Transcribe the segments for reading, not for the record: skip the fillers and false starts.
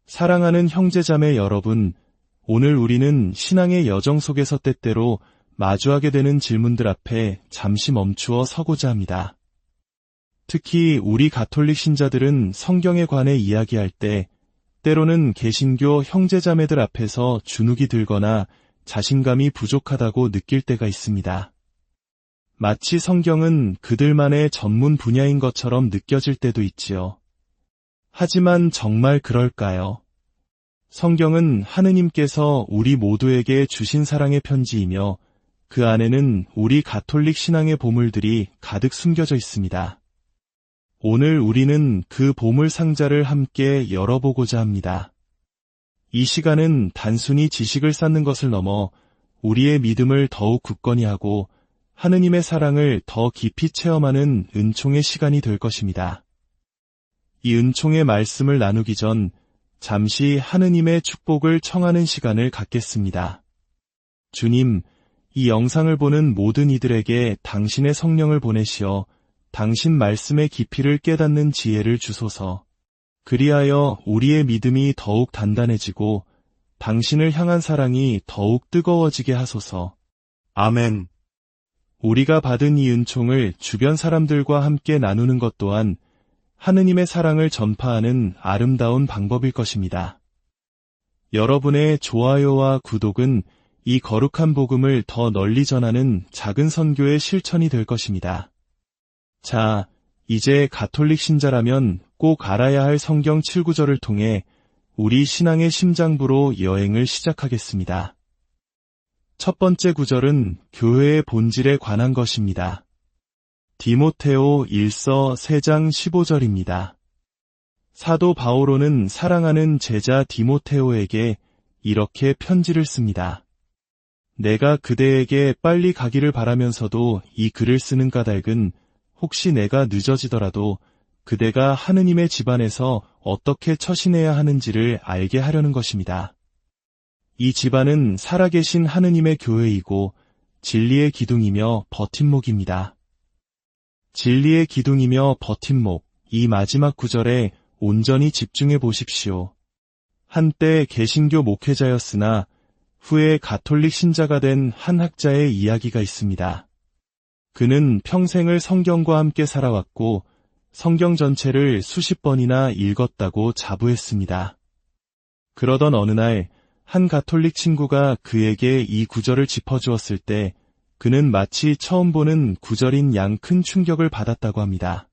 사랑하는 형제자매 여러분, 오늘 우리는 신앙의 여정 속에서 때때로 마주하게 되는 질문들 앞에 잠시 멈추어 서고자 합니다. 특히 우리 가톨릭 신자들은 성경에 관해 이야기할 때 때로는 개신교 형제자매들 앞에서 주눅이 들거나 자신감이 부족하다고 느낄 때가 있습니다. 마치 성경은 그들만의 전문 분야인 것처럼 느껴질 때도 있지요. 하지만 정말 그럴까요? 성경은 하느님께서 우리 모두에게 주신 사랑의 편지이며 그 안에는 우리 가톨릭 신앙의 보물들이 가득 숨겨져 있습니다. 오늘 우리는 그 보물 상자를 함께 열어보고자 합니다. 이 시간은 단순히 지식을 쌓는 것을 넘어 우리의 믿음을 더욱 굳건히 하고 하느님의 사랑을 더 깊이 체험하는 은총의 시간이 될 것입니다. 이 은총의 말씀을 나누기 전 잠시 하느님의 축복을 청하는 시간을 갖겠습니다. 주님, 이 영상을 보는 모든 이들에게 당신의 성령을 보내시어 당신 말씀의 깊이를 깨닫는 지혜를 주소서. 그리하여 우리의 믿음이 더욱 단단해지고 당신을 향한 사랑이 더욱 뜨거워지게 하소서. 아멘. 우리가 받은 이 은총을 주변 사람들과 함께 나누는 것 또한 하느님의 사랑을 전파하는 아름다운 방법일 것입니다. 여러분의 좋아요와 구독은 이 거룩한 복음을 더 널리 전하는 작은 선교의 실천이 될 것입니다. 자, 이제 가톨릭 신자라면 꼭 알아야 할 성경 7구절을 통해 우리 신앙의 심장부로 여행을 시작하겠습니다. 첫 번째 구절은 교회의 본질에 관한 것입니다. 디모테오 1서 3장 15절입니다. 사도 바오로는 사랑하는 제자 디모테오에게 이렇게 편지를 씁니다. 내가 그대에게 빨리 가기를 바라면서도 이 글을 쓰는 까닭은 혹시 내가 늦어지더라도 그대가 하느님의 집안에서 어떻게 처신해야 하는지를 알게 하려는 것입니다. 이 집안은 살아계신 하느님의 교회이고 진리의 기둥이며 버팀목입니다. 진리의 기둥이며 버팀목, 이 마지막 구절에 온전히 집중해 보십시오. 한때 개신교 목회자였으나 후에 가톨릭 신자가 된 한 학자의 이야기가 있습니다. 그는 평생을 성경과 함께 살아왔고 성경 전체를 수십 번이나 읽었다고 자부했습니다. 그러던 어느 날 한 가톨릭 친구가 그에게 이 구절을 짚어주었을 때 그는 마치 처음 보는 구절인 양 큰 충격을 받았다고 합니다.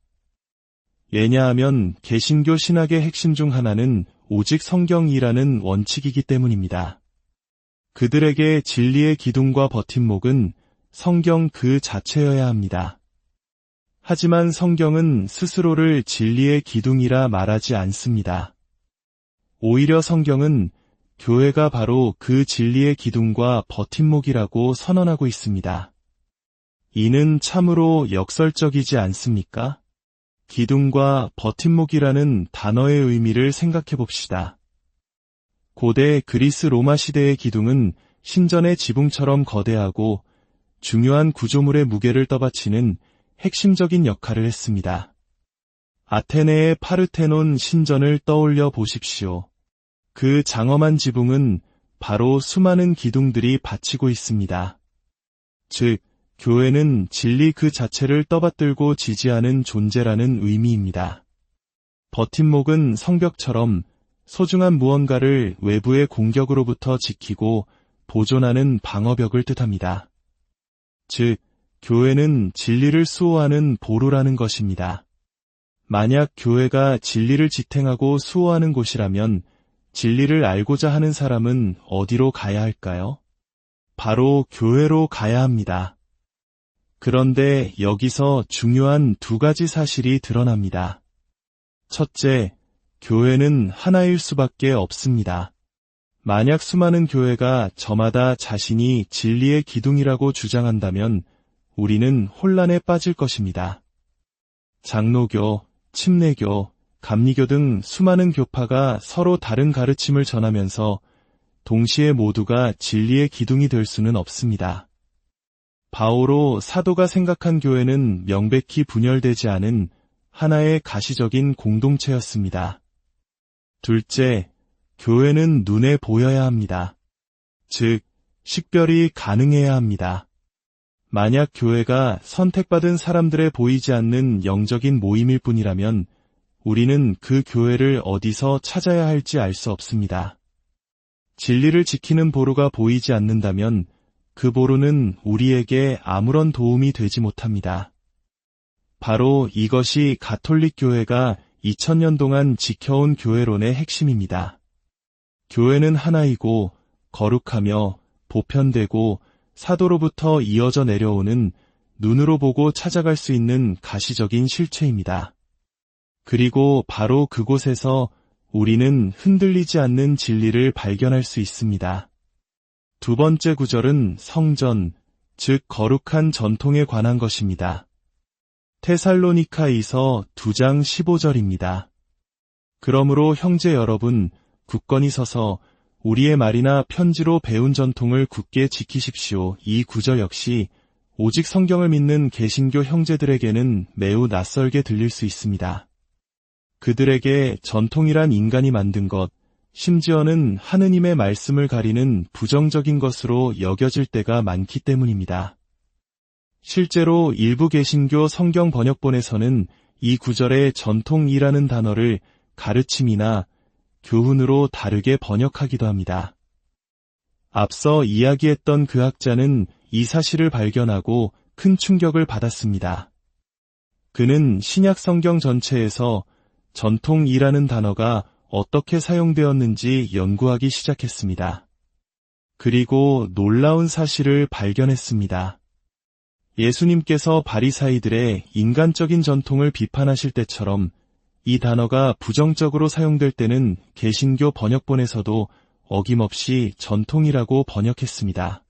왜냐하면 개신교 신학의 핵심 중 하나는 오직 성경이라는 원칙이기 때문입니다. 그들에게 진리의 기둥과 버팀목은 성경 그 자체여야 합니다. 하지만 성경은 스스로를 진리의 기둥이라 말하지 않습니다. 오히려 성경은 교회가 바로 그 진리의 기둥과 버팀목이라고 선언하고 있습니다. 이는 참으로 역설적이지 않습니까? 기둥과 버팀목이라는 단어의 의미를 생각해 봅시다. 고대 그리스 로마 시대의 기둥은 신전의 지붕처럼 거대하고 중요한 구조물의 무게를 떠받치는 핵심적인 역할을 했습니다. 아테네의 파르테논 신전을 떠올려 보십시오. 그 장엄한 지붕은 바로 수많은 기둥들이 받치고 있습니다. 즉, 교회는 진리 그 자체를 떠받들고 지지하는 존재라는 의미입니다. 버팀목은 성벽처럼 소중한 무언가를 외부의 공격으로부터 지키고 보존하는 방어벽을 뜻합니다. 즉, 교회는 진리를 수호하는 보루라는 것입니다. 만약 교회가 진리를 지탱하고 수호하는 곳이라면 진리를 알고자 하는 사람은 어디로 가야 할까요? 바로 교회로 가야 합니다. 그런데 여기서 중요한 두 가지 사실이 드러납니다. 첫째, 교회는 하나일 수밖에 없습니다. 만약 수많은 교회가 저마다 자신이 진리의 기둥이라고 주장한다면 우리는 혼란에 빠질 것입니다. 장로교, 침례교, 감리교 등 수많은 교파가 서로 다른 가르침을 전하면서 동시에 모두가 진리의 기둥이 될 수는 없습니다. 바오로 사도가 생각한 교회는 명백히 분열되지 않은 하나의 가시적인 공동체였습니다. 둘째, 교회는 눈에 보여야 합니다. 즉, 식별이 가능해야 합니다. 만약 교회가 선택받은 사람들의 보이지 않는 영적인 모임일 뿐이라면 우리는 그 교회를 어디서 찾아야 할지 알 수 없습니다. 진리를 지키는 보루가 보이지 않는다면 그 보루는 우리에게 아무런 도움이 되지 못합니다. 바로 이것이 가톨릭 교회가 2000년 동안 지켜온 교회론의 핵심입니다. 교회는 하나이고 거룩하며 보편되고 사도로부터 이어져 내려오는 눈으로 보고 찾아갈 수 있는 가시적인 실체입니다. 그리고 바로 그곳에서 우리는 흔들리지 않는 진리를 발견할 수 있습니다. 두 번째 구절은 성전, 즉 거룩한 전통에 관한 것입니다. 테살로니카이서 2장 15절입니다. 그러므로 형제 여러분, 굳건히 서서 우리의 말이나 편지로 배운 전통을 굳게 지키십시오. 이 구절 역시 오직 성경을 믿는 개신교 형제들에게는 매우 낯설게 들릴 수 있습니다. 그들에게 전통이란 인간이 만든 것, 심지어는 하느님의 말씀을 가리는 부정적인 것으로 여겨질 때가 많기 때문입니다. 실제로 일부 개신교 성경 번역본에서는 이 구절의 전통이라는 단어를 가르침이나 교훈으로 다르게 번역하기도 합니다. 앞서 이야기했던 그 학자는 이 사실을 발견하고 큰 충격을 받았습니다. 그는 신약 성경 전체에서 전통이라는 단어가 어떻게 사용되었는지 연구하기 시작했습니다. 그리고 놀라운 사실을 발견했습니다. 예수님께서 바리사이들의 인간적인 전통을 비판하실 때처럼 이 단어가 부정적으로 사용될 때는 개신교 번역본에서도 어김없이 전통이라고 번역했습니다.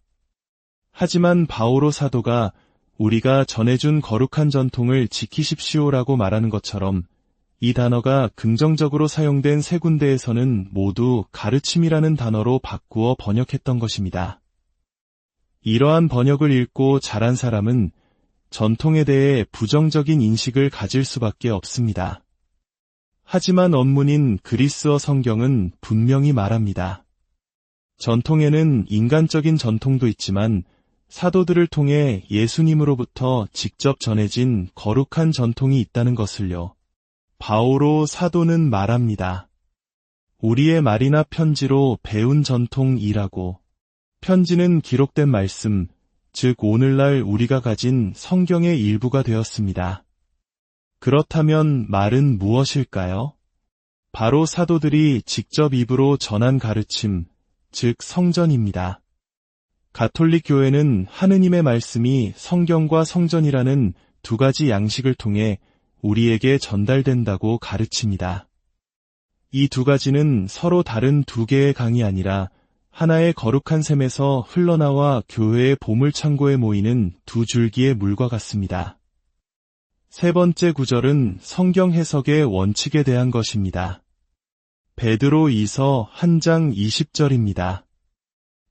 하지만 바오로 사도가 우리가 전해준 거룩한 전통을 지키십시오라고 말하는 것처럼 이 단어가 긍정적으로 사용된 세 군데에서는 모두 가르침이라는 단어로 바꾸어 번역했던 것입니다. 이러한 번역을 읽고 자란 사람은 전통에 대해 부정적인 인식을 가질 수밖에 없습니다. 하지만 원문인 그리스어 성경은 분명히 말합니다. 전통에는 인간적인 전통도 있지만 사도들을 통해 예수님으로부터 직접 전해진 거룩한 전통이 있다는 것을요. 바오로 사도는 말합니다. 우리의 말이나 편지로 배운 전통이라고. 편지는 기록된 말씀, 즉 오늘날 우리가 가진 성경의 일부가 되었습니다. 그렇다면 말은 무엇일까요? 바로 사도들이 직접 입으로 전한 가르침, 즉 성전입니다. 가톨릭 교회는 하느님의 말씀이 성경과 성전이라는 두 가지 양식을 통해 우리에게 전달된다고 가르칩니다. 이 두 가지는 서로 다른 두 개의 강이 아니라 하나의 거룩한 샘에서 흘러나와 교회의 보물창고에 모이는 두 줄기의 물과 같습니다. 세 번째 구절은 성경 해석의 원칙에 대한 것입니다. 베드로이서 1장 20절입니다.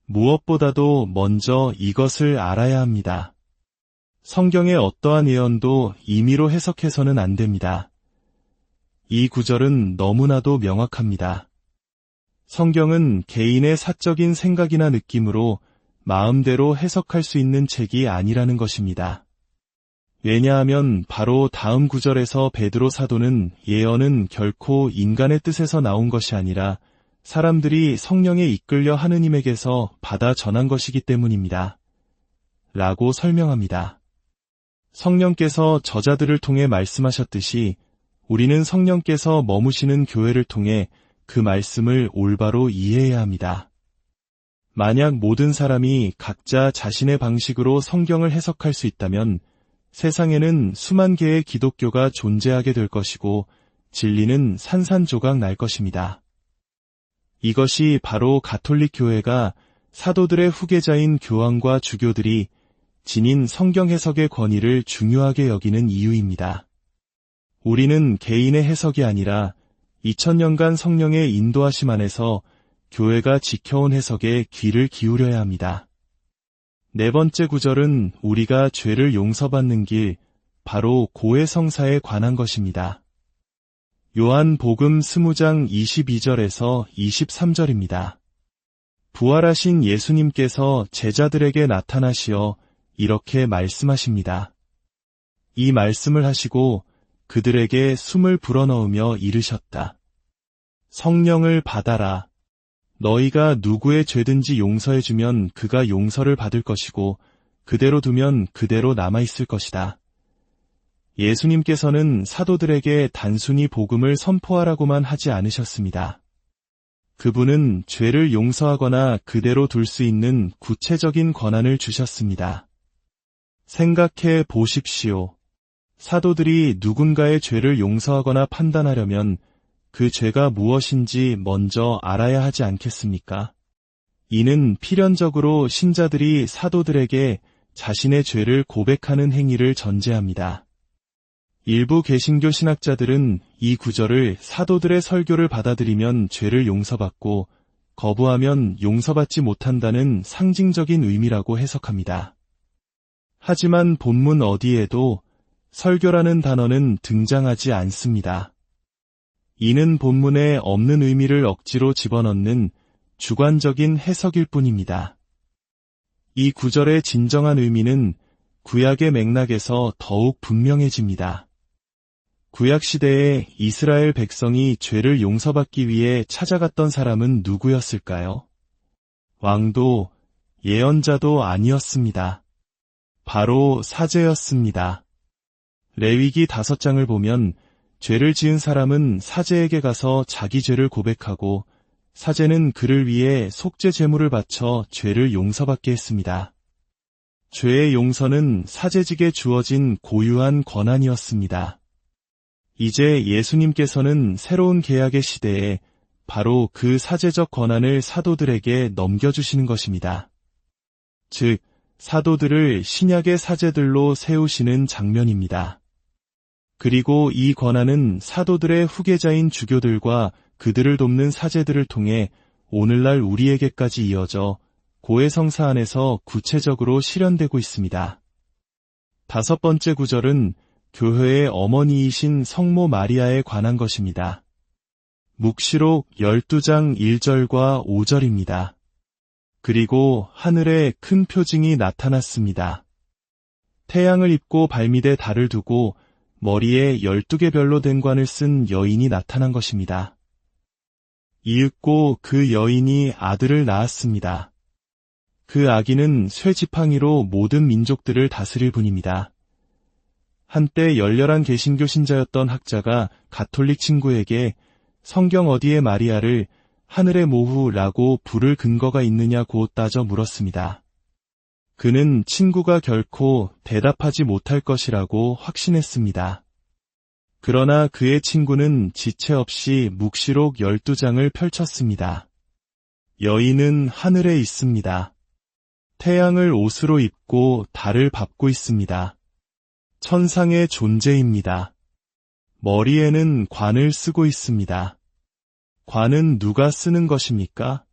무엇보다도 먼저 이것을 알아야 합니다. 성경의 어떠한 예언도 임의로 해석해서는 안 됩니다. 이 구절은 너무나도 명확합니다. 성경은 개인의 사적인 생각이나 느낌으로 마음대로 해석할 수 있는 책이 아니라는 것입니다. 왜냐하면 바로 다음 구절에서 베드로 사도는 예언은 결코 인간의 뜻에서 나온 것이 아니라 사람들이 성령에 이끌려 하느님에게서 받아 전한 것이기 때문입니다. 라고 설명합니다. 성령께서 저자들을 통해 말씀하셨듯이 우리는 성령께서 머무시는 교회를 통해 그 말씀을 올바로 이해해야 합니다. 만약 모든 사람이 각자 자신의 방식으로 성경을 해석할 수 있다면 세상에는 수만 개의 기독교가 존재하게 될 것이고 진리는 산산조각 날 것입니다. 이것이 바로 가톨릭 교회가 사도들의 후계자인 교황과 주교들이 지닌 성경 해석의 권위를 중요하게 여기는 이유입니다. 우리는 개인의 해석이 아니라 2000년간 성령의 인도하심 안에서 교회가 지켜온 해석에 귀를 기울여야 합니다. 네 번째 구절은 우리가 죄를 용서받는 길, 바로 고해성사에 관한 것입니다. 요한복음 20장 22절에서 23절입니다. 부활하신 예수님께서 제자들에게 나타나시어 이렇게 말씀하십니다. 이 말씀을 하시고 그들에게 숨을 불어넣으며 이르셨다. 성령을 받아라. 너희가 누구의 죄든지 용서해주면 그가 용서를 받을 것이고 그대로 두면 그대로 남아있을 것이다. 예수님께서는 사도들에게 단순히 복음을 선포하라고만 하지 않으셨습니다. 그분은 죄를 용서하거나 그대로 둘 수 있는 구체적인 권한을 주셨습니다. 생각해 보십시오. 사도들이 누군가의 죄를 용서하거나 판단하려면 그 죄가 무엇인지 먼저 알아야 하지 않겠습니까? 이는 필연적으로 신자들이 사도들에게 자신의 죄를 고백하는 행위를 전제합니다. 일부 개신교 신학자들은 이 구절을 사도들의 설교를 받아들이면 죄를 용서받고 거부하면 용서받지 못한다는 상징적인 의미라고 해석합니다. 하지만 본문 어디에도 설교라는 단어는 등장하지 않습니다. 이는 본문에 없는 의미를 억지로 집어넣는 주관적인 해석일 뿐입니다. 이 구절의 진정한 의미는 구약의 맥락에서 더욱 분명해집니다. 구약시대에 이스라엘 백성이 죄를 용서받기 위해 찾아갔던 사람은 누구였을까요? 왕도, 예언자도 아니었습니다. 바로 사제였습니다. 레위기 5장을 보면 죄를 지은 사람은 사제에게 가서 자기 죄를 고백하고 사제는 그를 위해 속죄 제물을 바쳐 죄를 용서받게 했습니다. 죄의 용서는 사제직에 주어진 고유한 권한이었습니다. 이제 예수님께서는 새로운 계약의 시대에 바로 그 사제적 권한을 사도들에게 넘겨주시는 것입니다. 즉, 사도들을 신약의 사제들로 세우시는 장면입니다. 그리고 이 권한은 사도들의 후계자인 주교들과 그들을 돕는 사제들을 통해 오늘날 우리에게까지 이어져 고해성사 안에서 구체적으로 실현되고 있습니다. 5번째 구절은 교회의 어머니이신 성모 마리아에 관한 것입니다. 묵시록 12장 1절과 5절입니다. 그리고 하늘에 큰 표징이 나타났습니다. 태양을 입고 발밑에 달을 두고 머리에 12개 별로 된 관을 쓴 여인이 나타난 것입니다. 이윽고 그 여인이 아들을 낳았습니다. 그 아기는 쇠지팡이로 모든 민족들을 다스릴 분입니다. 한때 열렬한 개신교 신자였던 학자가 가톨릭 친구에게 성경 어디에 마리아를 하늘의 모후라고 부를 근거가 있느냐고 따져 물었습니다. 그는 친구가 결코 대답하지 못할 것이라고 확신했습니다. 그러나 그의 친구는 지체 없이 묵시록 12장을 펼쳤습니다. 여인은 하늘에 있습니다. 태양을 옷으로 입고 달을 밟고 있습니다. 천상의 존재입니다. 머리에는 관을 쓰고 있습니다. 관은 누가 쓰는 것입니까?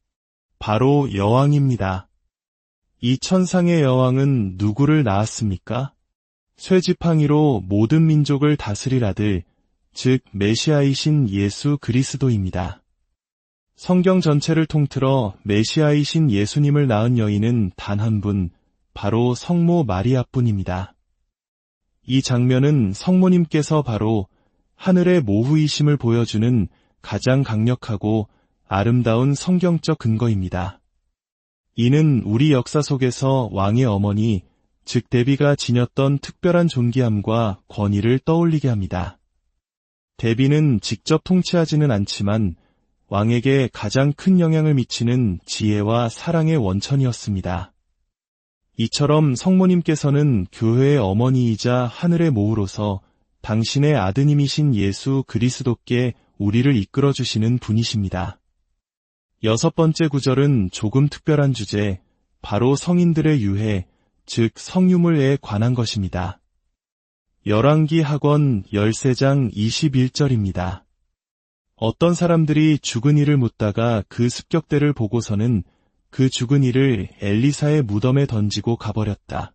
바로 여왕입니다. 이 천상의 여왕은 누구를 낳았습니까? 쇠지팡이로 모든 민족을 다스릴 아들, 즉 메시아이신 예수 그리스도입니다. 성경 전체를 통틀어 메시아이신 예수님을 낳은 여인은 단 한 분, 바로 성모 마리아뿐입니다. 이 장면은 성모님께서 바로 하늘의 모후이심을 보여주는 가장 강력하고 아름다운 성경적 근거입니다. 이는 우리 역사 속에서 왕의 어머니, 즉 데비가 지녔던 특별한 존귀함과 권위를 떠올리게 합니다. 데비는 직접 통치하지는 않지만 왕에게 가장 큰 영향을 미치는 지혜와 사랑의 원천이었습니다. 이처럼 성모님께서는 교회의 어머니이자 하늘의 모후로서 당신의 아드님이신 예수 그리스도께 우리를 이끌어주시는 분이십니다. 6번째 구절은 조금 특별한 주제, 바로 성인들의 유해, 즉 성유물에 관한 것입니다. 열왕기 하권 13장 21절입니다. 어떤 사람들이 죽은 이를 묻다가 그 습격대를 보고서는 그 죽은 이를 엘리사의 무덤에 던지고 가버렸다.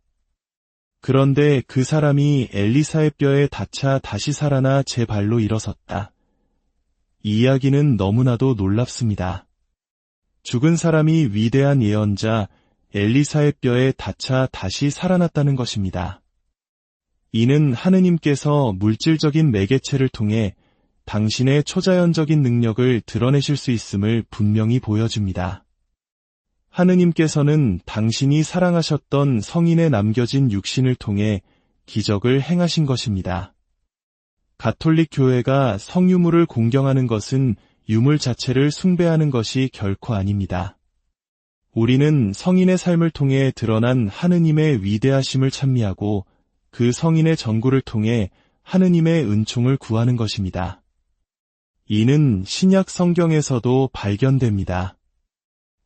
그런데 그 사람이 엘리사의 뼈에 닿자 다시 살아나 제 발로 일어섰다. 이 이야기는 너무나도 놀랍습니다. 죽은 사람이 위대한 예언자 엘리사의 뼈에 닿자 다시 살아났다는 것입니다. 이는 하느님께서 물질적인 매개체를 통해 당신의 초자연적인 능력을 드러내실 수 있음을 분명히 보여줍니다. 하느님께서는 당신이 사랑하셨던 성인에 남겨진 육신을 통해 기적을 행하신 것입니다. 가톨릭 교회가 성유물을 공경하는 것은 유물 자체를 숭배하는 것이 결코 아닙니다. 우리는 성인의 삶을 통해 드러난 하느님의 위대하심을 찬미하고 그 성인의 전구를 통해 하느님의 은총을 구하는 것입니다. 이는 신약 성경에서도 발견됩니다.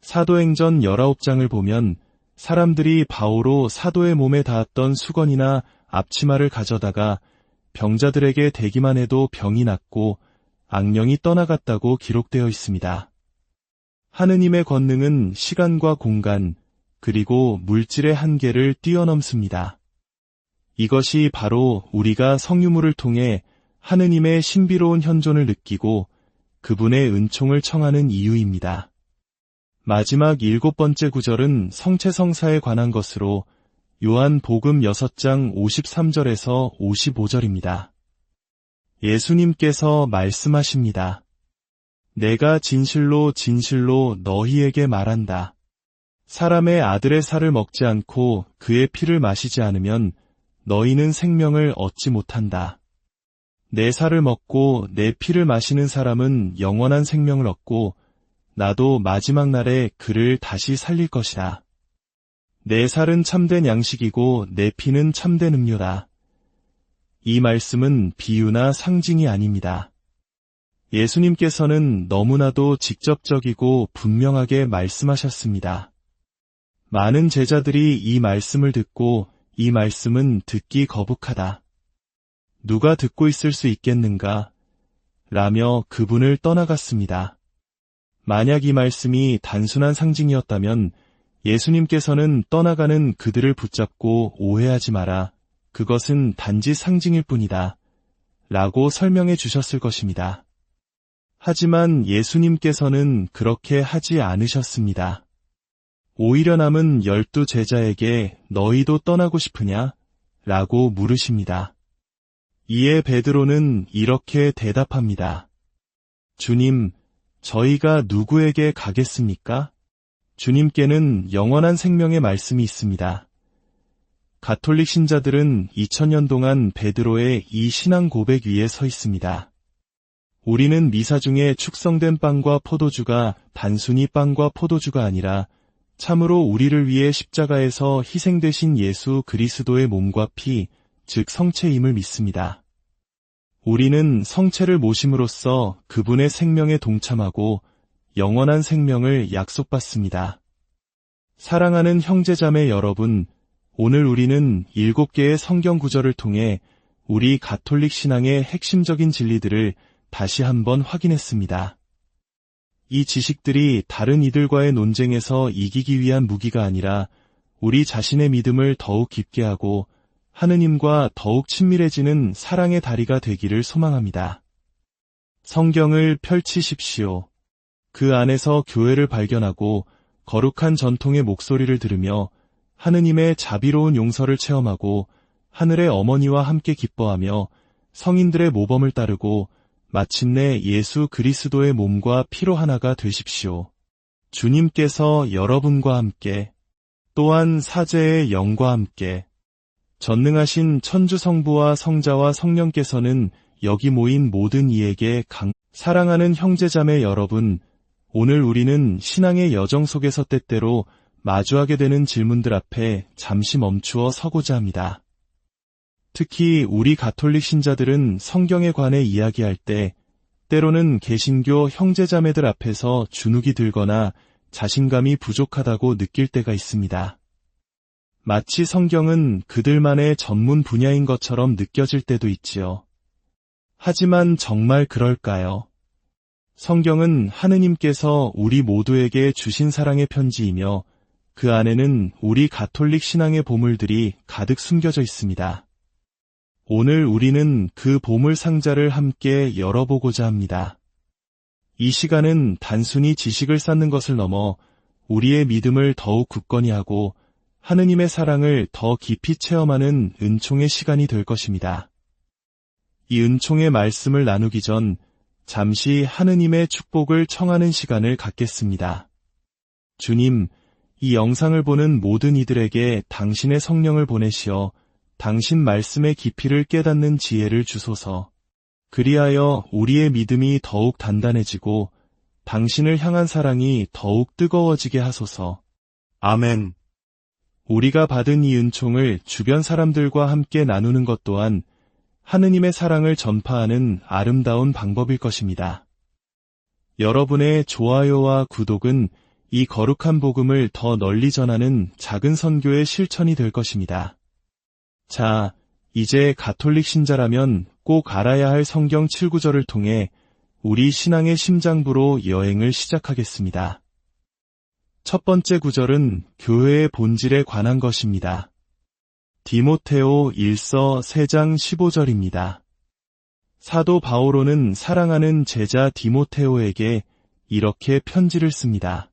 사도행전 19장을 보면 사람들이 바오로 사도의 몸에 닿았던 수건이나 앞치마를 가져다가 병자들에게 대기만 해도 병이 낫고 악령이 떠나갔다고 기록되어 있습니다. 하느님의 권능은 시간과 공간, 그리고 물질의 한계를 뛰어넘습니다. 이것이 바로 우리가 성유물을 통해 하느님의 신비로운 현존을 느끼고 그분의 은총을 청하는 이유입니다. 마지막 7번째 구절은 성체성사에 관한 것으로 요한복음 6장 53절에서 55절입니다. 예수님께서 말씀하십니다. 내가 진실로 진실로 너희에게 말한다. 사람의 아들의 살을 먹지 않고 그의 피를 마시지 않으면 너희는 생명을 얻지 못한다. 내 살을 먹고 내 피를 마시는 사람은 영원한 생명을 얻고 나도 마지막 날에 그를 다시 살릴 것이다. 내 살은 참된 양식이고 내 피는 참된 음료다. 이 말씀은 비유나 상징이 아닙니다. 예수님께서는 너무나도 직접적이고 분명하게 말씀하셨습니다. 많은 제자들이 이 말씀을 듣고 이 말씀은 듣기 거북하다. 누가 듣고 있을 수 있겠는가? 라며 그분을 떠나갔습니다. 만약 이 말씀이 단순한 상징이었다면 예수님께서는 떠나가는 그들을 붙잡고 오해하지 마라. 그것은 단지 상징일 뿐이다. 라고 설명해 주셨을 것입니다. 하지만 예수님께서는 그렇게 하지 않으셨습니다. 오히려 남은 12 제자에게 너희도 떠나고 싶으냐? 라고 물으십니다. 이에 베드로는 이렇게 대답합니다. 주님, 저희가 누구에게 가겠습니까? 주님께는 영원한 생명의 말씀이 있습니다. 가톨릭 신자들은 2000년 동안 베드로의 이 신앙 고백 위에 서 있습니다. 우리는 미사 중에 축성된 빵과 포도주가 단순히 빵과 포도주가 아니라 참으로 우리를 위해 십자가에서 희생되신 예수 그리스도의 몸과 피, 즉 성체임을 믿습니다. 우리는 성체를 모심으로써 그분의 생명에 동참하고 영원한 생명을 약속받습니다. 사랑하는 형제자매 여러분, 오늘 우리는 7개의 성경 구절을 통해 우리 가톨릭 신앙의 핵심적인 진리들을 다시 한번 확인했습니다. 이 지식들이 다른 이들과의 논쟁에서 이기기 위한 무기가 아니라 우리 자신의 믿음을 더욱 깊게 하고 하느님과 더욱 친밀해지는 사랑의 다리가 되기를 소망합니다. 성경을 펼치십시오. 그 안에서 교회를 발견하고 거룩한 전통의 목소리를 들으며 하느님의 자비로운 용서를 체험하고 하늘의 어머니와 함께 기뻐하며 성인들의 모범을 따르고 마침내 예수 그리스도의 몸과 피로 하나가 되십시오. 주님께서 여러분과 함께 또한 사제의 영과 함께 전능하신 천주 성부와 성자와 성령께서는 여기 모인 모든 이에게 사랑하는 형제자매 여러분, 오늘 우리는 신앙의 여정 속에서 때때로 마주하게 되는 질문들 앞에 잠시 멈추어 서고자 합니다. 특히 우리 가톨릭 신자들은 성경에 관해 이야기할 때 때로는 개신교 형제자매들 앞에서 주눅이 들거나 자신감이 부족하다고 느낄 때가 있습니다. 마치 성경은 그들만의 전문 분야인 것처럼 느껴질 때도 있지요. 하지만 정말 그럴까요? 성경은 하느님께서 우리 모두에게 주신 사랑의 편지이며 그 안에는 우리 가톨릭 신앙의 보물들이 가득 숨겨져 있습니다. 오늘 우리는 그 보물 상자를 함께 열어보고자 합니다. 이 시간은 단순히 지식을 쌓는 것을 넘어 우리의 믿음을 더욱 굳건히 하고 하느님의 사랑을 더 깊이 체험하는 은총의 시간이 될 것입니다. 이 은총의 말씀을 나누기 전 잠시 하느님의 축복을 청하는 시간을 갖겠습니다. 주님, 이 영상을 보는 모든 이들에게 당신의 성령을 보내시어 당신 말씀의 깊이를 깨닫는 지혜를 주소서. 그리하여 우리의 믿음이 더욱 단단해지고 당신을 향한 사랑이 더욱 뜨거워지게 하소서. 아멘. 우리가 받은 이 은총을 주변 사람들과 함께 나누는 것 또한 하느님의 사랑을 전파하는 아름다운 방법일 것입니다. 여러분의 좋아요와 구독은 이 거룩한 복음을 더 널리 전하는 작은 선교의 실천이 될 것입니다. 자, 이제 가톨릭 신자라면 꼭 알아야 할 성경 7구절을 통해 우리 신앙의 심장부로 여행을 시작하겠습니다. 첫 번째 구절은 교회의 본질에 관한 것입니다. 디모테오 1서 3장 15절입니다. 사도 바오로는 사랑하는 제자 디모테오에게 이렇게 편지를 씁니다.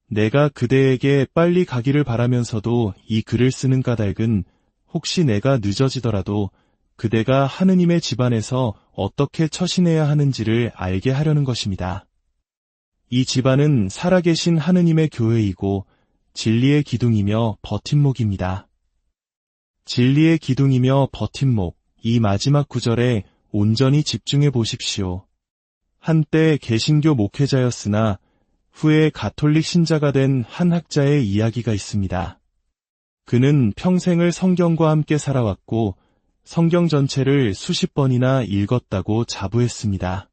내가 그대에게 빨리 가기를 바라면서도 이 글을 쓰는 까닭은 혹시 내가 늦어지더라도 그대가 하느님의 집안에서 어떻게 처신해야 하는지를 알게 하려는 것입니다. 이 집안은 살아계신 하느님의 교회이고 진리의 기둥이며 버팀목입니다. 진리의 기둥이며 버팀목, 이 마지막 구절에 온전히 집중해 보십시오. 한때 개신교 목회자였으나 후에 가톨릭 신자가 된 한 학자의 이야기가 있습니다. 그는 평생을 성경과 함께 살아왔고 성경 전체를 수십 번이나 읽었다고 자부했습니다.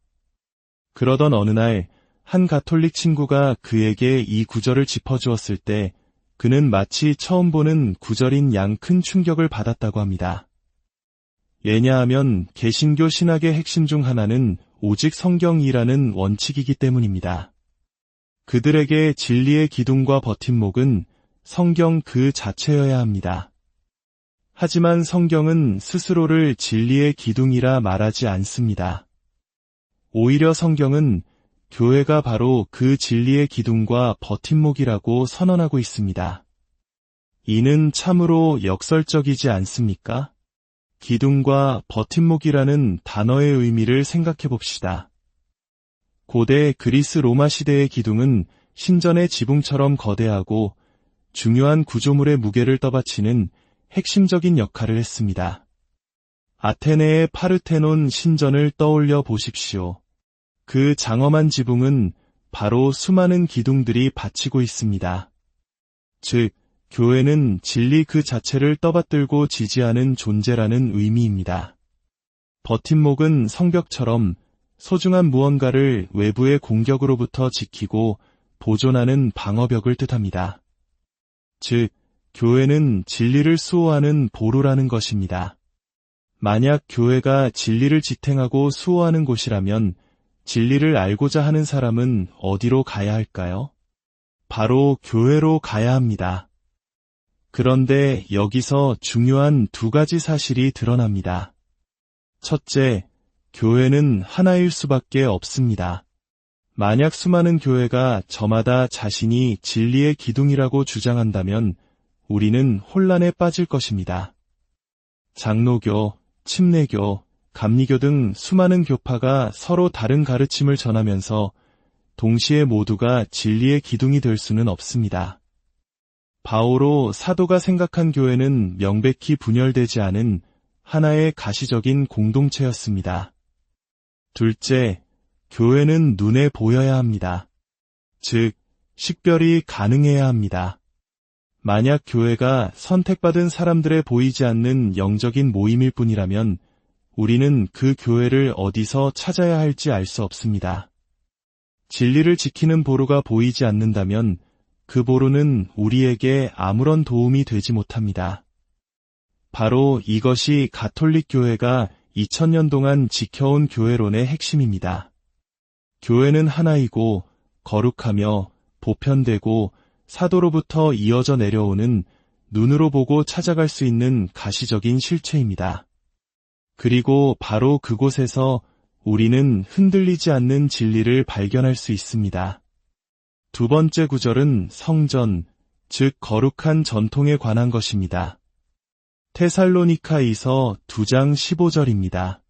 그러던 어느 날 한 가톨릭 친구가 그에게 이 구절을 짚어주었을 때 그는 마치 처음 보는 구절인 양 큰 충격을 받았다고 합니다. 왜냐하면 개신교 신학의 핵심 중 하나는 오직 성경이라는 원칙이기 때문입니다. 그들에게 진리의 기둥과 버팀목은 성경 그 자체여야 합니다. 하지만 성경은 스스로를 진리의 기둥이라 말하지 않습니다. 오히려 성경은 교회가 바로 그 진리의 기둥과 버팀목이라고 선언하고 있습니다. 이는 참으로 역설적이지 않습니까? 기둥과 버팀목이라는 단어의 의미를 생각해 봅시다. 고대 그리스 로마 시대의 기둥은 신전의 지붕처럼 거대하고 중요한 구조물의 무게를 떠받치는 핵심적인 역할을 했습니다. 아테네의 파르테논 신전을 떠올려 보십시오. 그 장엄한 지붕은 바로 수많은 기둥들이 받치고 있습니다. 즉, 교회는 진리 그 자체를 떠받들고 지지하는 존재라는 의미입니다. 버팀목은 성벽처럼 소중한 무언가를 외부의 공격으로부터 지키고 보존하는 방어벽을 뜻합니다. 즉, 교회는 진리를 수호하는 보루라는 것입니다. 만약 교회가 진리를 지탱하고 수호하는 곳이라면 진리를 알고자 하는 사람은 어디로 가야 할까요? 바로 교회로 가야 합니다. 그런데 여기서 중요한 두 가지 사실이 드러납니다. 첫째, 교회는 하나일 수밖에 없습니다. 만약 수많은 교회가 저마다 자신이 진리의 기둥이라고 주장한다면 우리는 혼란에 빠질 것입니다. 장로교, 침례교, 감리교 등 수많은 교파가 서로 다른 가르침을 전하면서 동시에 모두가 진리의 기둥이 될 수는 없습니다. 바오로 사도가 생각한 교회는 명백히 분열되지 않은 하나의 가시적인 공동체였습니다. 둘째, 교회는 눈에 보여야 합니다. 즉, 식별이 가능해야 합니다. 만약 교회가 선택받은 사람들의 보이지 않는 영적인 모임일 뿐이라면 우리는 그 교회를 어디서 찾아야 할지 알 수 없습니다. 진리를 지키는 보루가 보이지 않는다면 그 보루는 우리에게 아무런 도움이 되지 못합니다. 바로 이것이 가톨릭 교회가 2000년 동안 지켜온 교회론의 핵심입니다. 교회는 하나이고 거룩하며 보편되고 사도로부터 이어져 내려오는 눈으로 보고 찾아갈 수 있는 가시적인 실체입니다. 그리고 바로 그곳에서 우리는 흔들리지 않는 진리를 발견할 수 있습니다. 두 번째 구절은 성전, 즉 거룩한 전통에 관한 것입니다. 테살로니가이서 2장 15절입니다.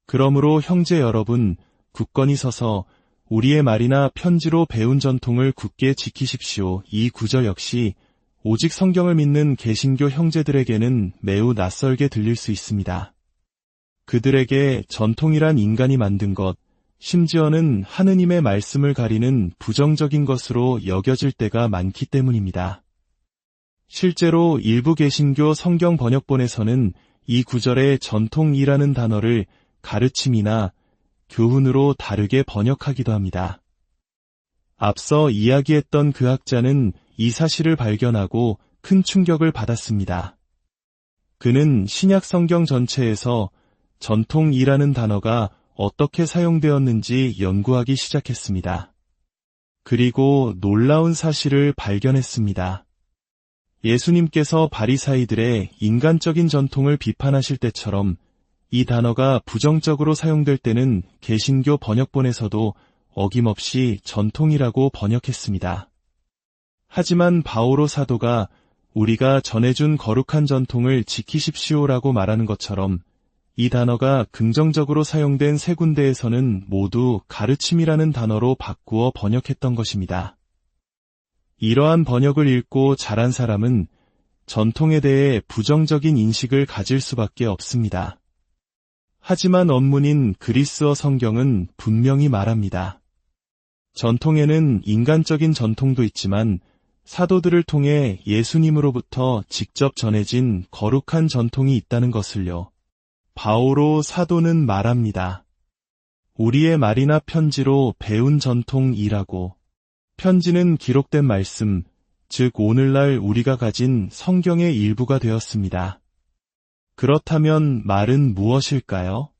그러므로 형제 여러분, 굳건히 서서 우리의 말이나 편지로 배운 전통을 굳게 지키십시오. 이 구절 역시 오직 성경을 믿는 개신교 형제들에게는 매우 낯설게 들릴 수 있습니다. 그들에게 전통이란 인간이 만든 것, 심지어는 하느님의 말씀을 가리는 부정적인 것으로 여겨질 때가 많기 때문입니다. 실제로 일부 개신교 성경 번역본에서는 이 구절의 전통이라는 단어를 가르침이나 교훈으로 다르게 번역하기도 합니다. 앞서 이야기했던 그 학자는 이 사실을 발견하고 큰 충격을 받았습니다. 그는 신약 성경 전체에서 전통이라는 단어가 어떻게 사용되었는지 연구하기 시작했습니다. 그리고 놀라운 사실을 발견했습니다. 예수님께서 바리사이들의 인간적인 전통을 비판하실 때처럼 이 단어가 부정적으로 사용될 때는 개신교 번역본에서도 어김없이 전통이라고 번역했습니다. 하지만 바오로 사도가 우리가 전해준 거룩한 전통을 지키십시오라고 말하는 것처럼 이 단어가 긍정적으로 사용된 세 군데에서는 모두 가르침이라는 단어로 바꾸어 번역했던 것입니다. 이러한 번역을 읽고 자란 사람은 전통에 대해 부정적인 인식을 가질 수밖에 없습니다. 하지만 원문인 그리스어 성경은 분명히 말합니다. 전통에는 인간적인 전통도 있지만 사도들을 통해 예수님으로부터 직접 전해진 거룩한 전통이 있다는 것을요. 바오로 사도는 말합니다. 우리의 말이나 편지로 배운 전통이라고. 편지는 기록된 말씀, 즉 오늘날 우리가 가진 성경의 일부가 되었습니다. 그렇다면 말은 무엇일까요?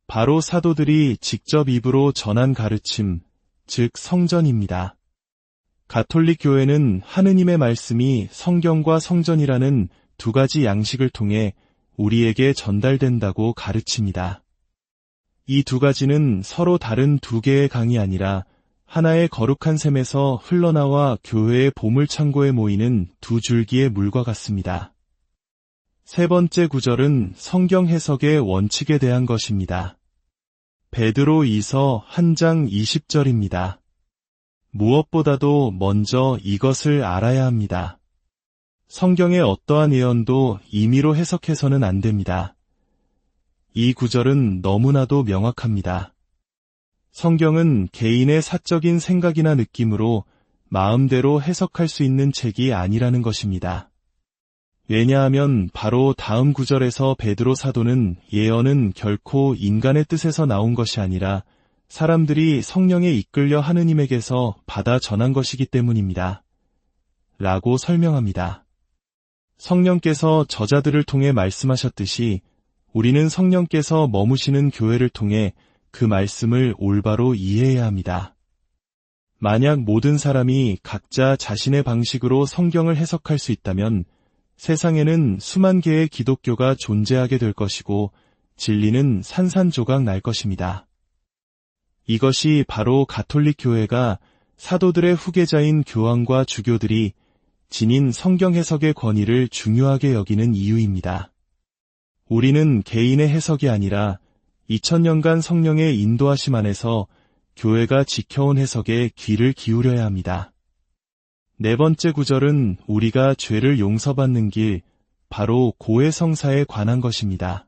바로 사도들이 직접 입으로 전한 가르침, 즉 성전입니다. 가톨릭 교회는 하느님의 말씀이 성경과 성전이라는 두 가지 양식을 통해 우리에게 전달된다고 가르칩니다. 이 두 가지는 서로 다른 두 개의 강이 아니라 하나의 거룩한 샘에서 흘러나와 교회의 보물창고에 모이는 두 줄기의 물과 같습니다. 세 번째 구절은 성경 해석의 원칙에 대한 것입니다. 베드로 2서 1장 20절입니다. 무엇보다도 먼저 이것을 알아야 합니다. 성경의 어떠한 예언도 임의로 해석해서는 안 됩니다. 이 구절은 너무나도 명확합니다. 성경은 개인의 사적인 생각이나 느낌으로 마음대로 해석할 수 있는 책이 아니라는 것입니다. 왜냐하면 바로 다음 구절에서 베드로 사도는 예언은 결코 인간의 뜻에서 나온 것이 아니라 사람들이 성령에 이끌려 하느님에게서 받아 전한 것이기 때문입니다. 라고 설명합니다. 성령께서 저자들을 통해 말씀하셨듯이 우리는 성령께서 머무시는 교회를 통해 그 말씀을 올바로 이해해야 합니다. 만약 모든 사람이 각자 자신의 방식으로 성경을 해석할 수 있다면 세상에는 수만 개의 기독교가 존재하게 될 것이고 진리는 산산조각 날 것입니다. 이것이 바로 가톨릭 교회가 사도들의 후계자인 교황과 주교들이 지닌 성경 해석의 권위를 중요하게 여기는 이유입니다. 우리는 개인의 해석이 아니라 2000년간 성령의 인도하심 안에서 교회가 지켜온 해석에 귀를 기울여야 합니다. 네 번째 구절은 우리가 죄를 용서받는 길, 바로 고해성사에 관한 것입니다.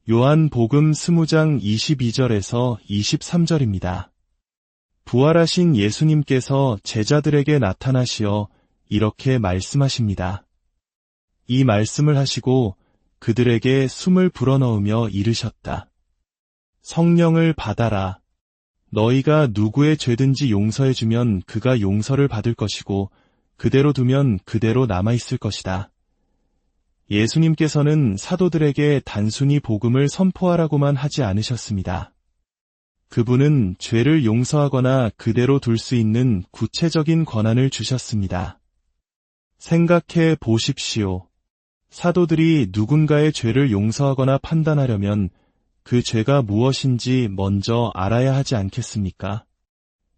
요한복음 20장 22절에서 23절입니다. 부활하신 예수님께서 제자들에게 나타나시어 이렇게 말씀하십니다. 이 말씀을 하시고 그들에게 숨을 불어넣으며 이르셨다. 성령을 받아라. 너희가 누구의 죄든지 용서해주면 그가 용서를 받을 것이고 그대로 두면 그대로 남아있을 것이다. 예수님께서는 사도들에게 단순히 복음을 선포하라고만 하지 않으셨습니다. 그분은 죄를 용서하거나 그대로 둘 수 있는 구체적인 권한을 주셨습니다. 생각해 보십시오. 사도들이 누군가의 죄를 용서하거나 판단하려면 그 죄가 무엇인지 먼저 알아야 하지 않겠습니까?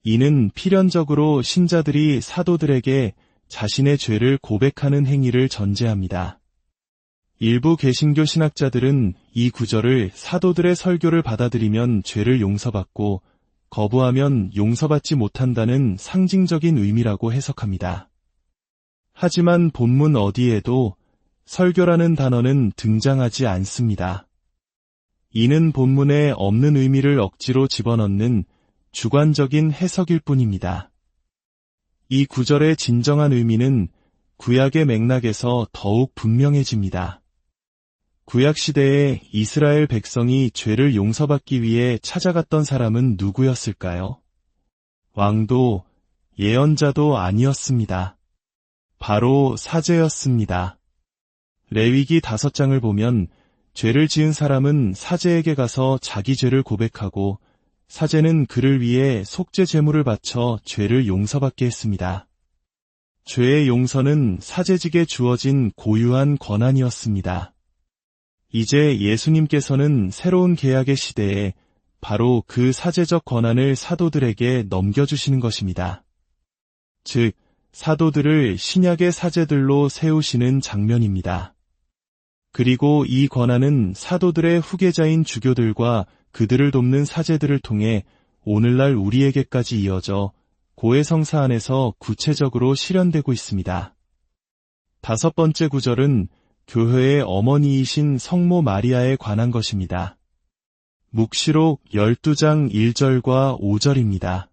이는 필연적으로 신자들이 사도들에게 자신의 죄를 고백하는 행위를 전제합니다. 일부 개신교 신학자들은 이 구절을 사도들의 설교를 받아들이면 죄를 용서받고 거부하면 용서받지 못한다는 상징적인 의미라고 해석합니다. 하지만 본문 어디에도 설교라는 단어는 등장하지 않습니다. 이는 본문에 없는 의미를 억지로 집어넣는 주관적인 해석일 뿐입니다. 이 구절의 진정한 의미는 구약의 맥락에서 더욱 분명해집니다. 구약시대에 이스라엘 백성이 죄를 용서받기 위해 찾아갔던 사람은 누구였을까요? 왕도, 예언자도 아니었습니다. 바로 사제였습니다. 레위기 5장을 보면 죄를 지은 사람은 사제에게 가서 자기 죄를 고백하고 사제는 그를 위해 속죄 제물을 바쳐 죄를 용서받게 했습니다. 죄의 용서는 사제직에 주어진 고유한 권한이었습니다. 이제 예수님께서는 새로운 계약의 시대에 바로 그 사제적 권한을 사도들에게 넘겨주시는 것입니다. 즉, 사도들을 신약의 사제들로 세우시는 장면입니다. 그리고 이 권한은 사도들의 후계자인 주교들과 그들을 돕는 사제들을 통해 오늘날 우리에게까지 이어져 고해성사 안에서 구체적으로 실현되고 있습니다. 5번째 구절은 교회의 어머니이신 성모 마리아에 관한 것입니다. 묵시록 12장 1절과 5절입니다.